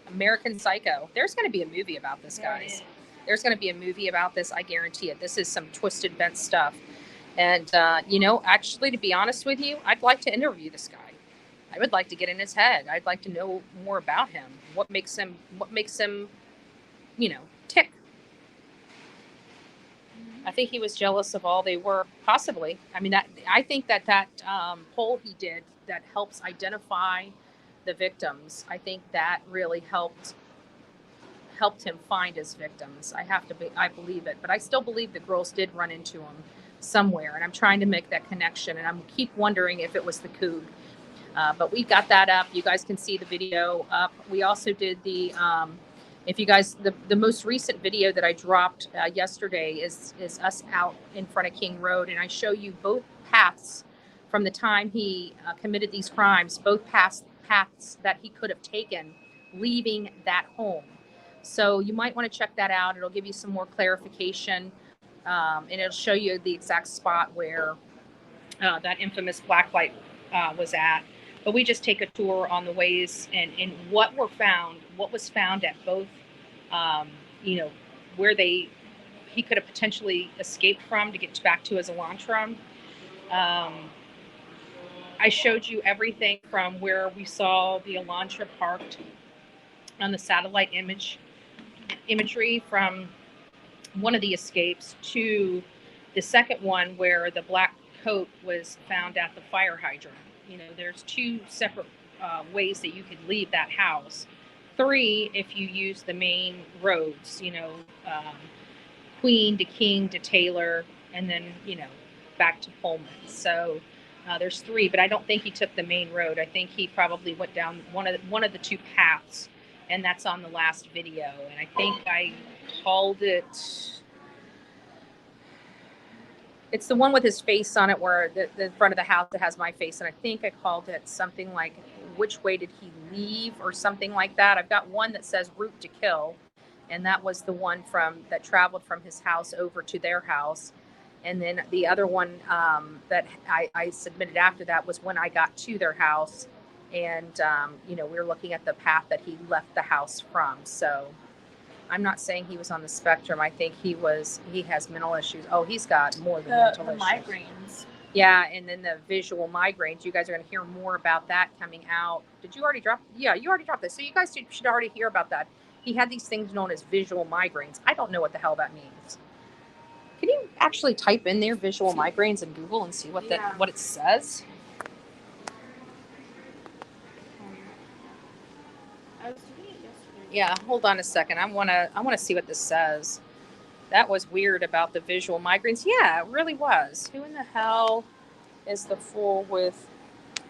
American Psycho. There's going to be a movie about this, guys. There's going to be a movie about this. I guarantee it. This is some twisted, bent stuff. And, actually, to be honest with you, I'd like to interview this guy. I would like to get in his head. I'd like to know more about him. What makes him, tick. I think he was jealous of all they were, possibly. I mean, I think that poll he did that helps identify the victims, I think that really helped him find his victims. I believe it, but I still believe the girls did run into him somewhere, and I'm trying to make that connection, and I'm keep wondering if it was the Coug. But we got that up. You guys can see the video up. We also did the most recent video that I dropped yesterday is us out in front of King Road, and I show you both paths from the time he committed these crimes, both paths that he could have taken leaving that home. So you might want to check that out. It'll give you some more clarification, and it'll show you the exact spot where that infamous blacklight was at. But we just take a tour on the ways and what was found at both, where he could have potentially escaped from to get back to his Elantra. I showed you everything from where we saw the Elantra parked on the satellite imagery from one of the escapes to the second one where the black coat was found at the fire hydrant. There's two separate ways that you could leave that house. 3 if you use the main roads, Queen to King to Taylor, and then, back to Pullman. So there's 3, but I don't think he took the main road. I think he probably went down one of the 2 paths, and that's on the last video. And I think I called it. It's the one with his face on it, where the front of the house that has my face, and I think I called it something like "Which way did he leave?" or something like that. I've got one that says "Route to Kill," and that was the one that traveled from his house over to their house. And then the other one that I submitted after that was when I got to their house, and we were looking at the path that he left the house from. So I'm not saying he was on the spectrum. I think he has mental issues. Oh, he's got more than mental The issues. migraines. Yeah, and then the visual migraines. You guys are going to hear more about that coming out. Did you already drop? Yeah, you already dropped this. So you guys should already hear about that. He had these things known as visual migraines. I don't know what the hell that means. Can you actually type in there visual migraines in Google and see what what it says? I was doing it yesterday. Yeah, hold on a second. I wanna see what this says. That was weird about the visual migraines. Yeah, it really was. Who in the hell is the fool with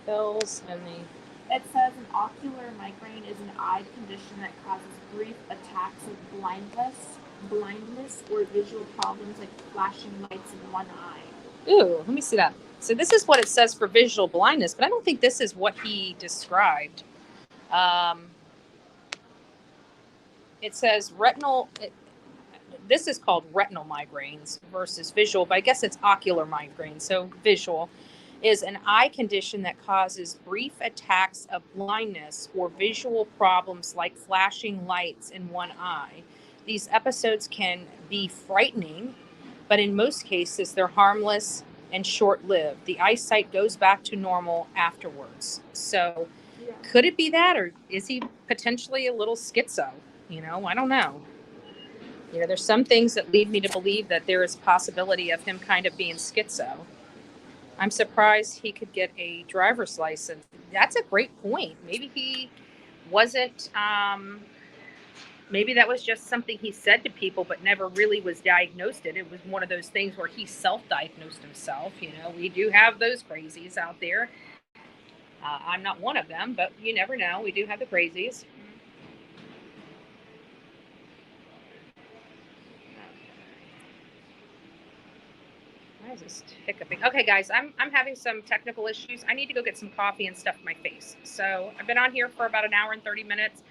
pills and the It says an ocular migraine is an eye condition that causes brief attacks of blindness or visual problems like flashing lights in one eye. Ooh, let me see that. So this is what it says for visual blindness, but I don't think this is what he described. It says this is called retinal migraines versus visual, but I guess it's ocular migraine. So visual is an eye condition that causes brief attacks of blindness or visual problems like flashing lights in one eye. These episodes can be frightening, but in most cases they're harmless and short-lived. The eyesight goes back to normal afterwards. So could it be that, or is he potentially a little schizo? I don't know. There's some things that lead me to believe that there is a possibility of him kind of being schizo. I'm surprised he could get a driver's license. That's a great point. Maybe he wasn't, maybe that was just something he said to people, but never really was diagnosed. It was one of those things where he self-diagnosed himself. We do have those crazies out there. I'm not one of them, but you never know. We do have the crazies. Why is this hiccuping? Okay, guys, I'm having some technical issues. I need to go get some coffee and stuff my face. So I've been on here for about an hour and 30 minutes.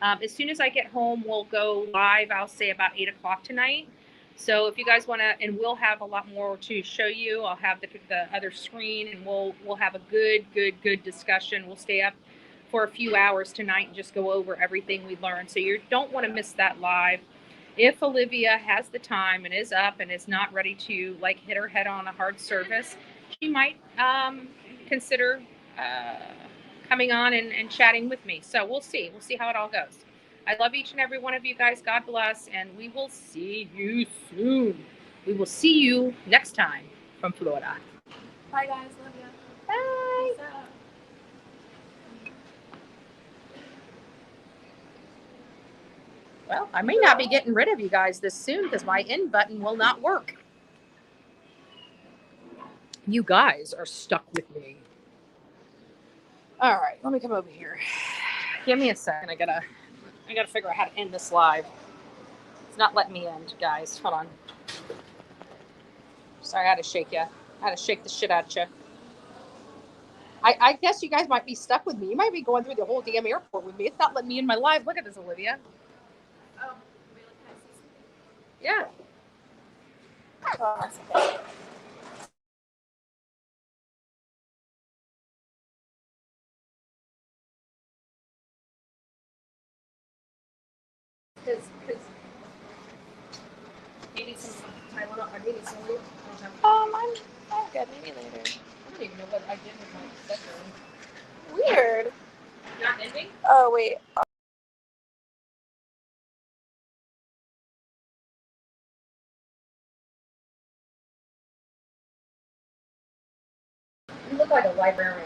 As soon as I get home, we'll go live, I'll say about 8 o'clock tonight. So if you guys want to, and we'll have a lot more to show you. I'll have the other screen, and we'll have a good discussion. We'll stay up for a few hours tonight and just go over everything we learned. So you don't want to miss that live. If Olivia has the time and is up and is not ready to hit her head on a hard surface, she might consider coming on and chatting with me. So we'll see. We'll see how it all goes. I love each and every one of you guys. God bless, and we will see you soon. We will see you next time from Florida. Bye guys, love you. Bye. Peace out. Well, I may not be getting rid of you guys this soon because my end button will not work. You guys are stuck with me. All right, let me come over here. Give me a second. I gotta figure out how to end this live. It's not letting me end, guys. Hold on. Sorry, I had to shake you. I had to shake the shit out of you. I guess you guys might be stuck with me. You might be going through the whole damn airport with me. It's not letting me in my live. Look at this, Olivia. Oh, really? Can I see something? Yeah. Oh, that's okay. Because you need some Tylenol. I need some. I'm good. Maybe later. I don't even know what I did with my bedroom. Weird. Not ending? Oh wait. You look like a librarian.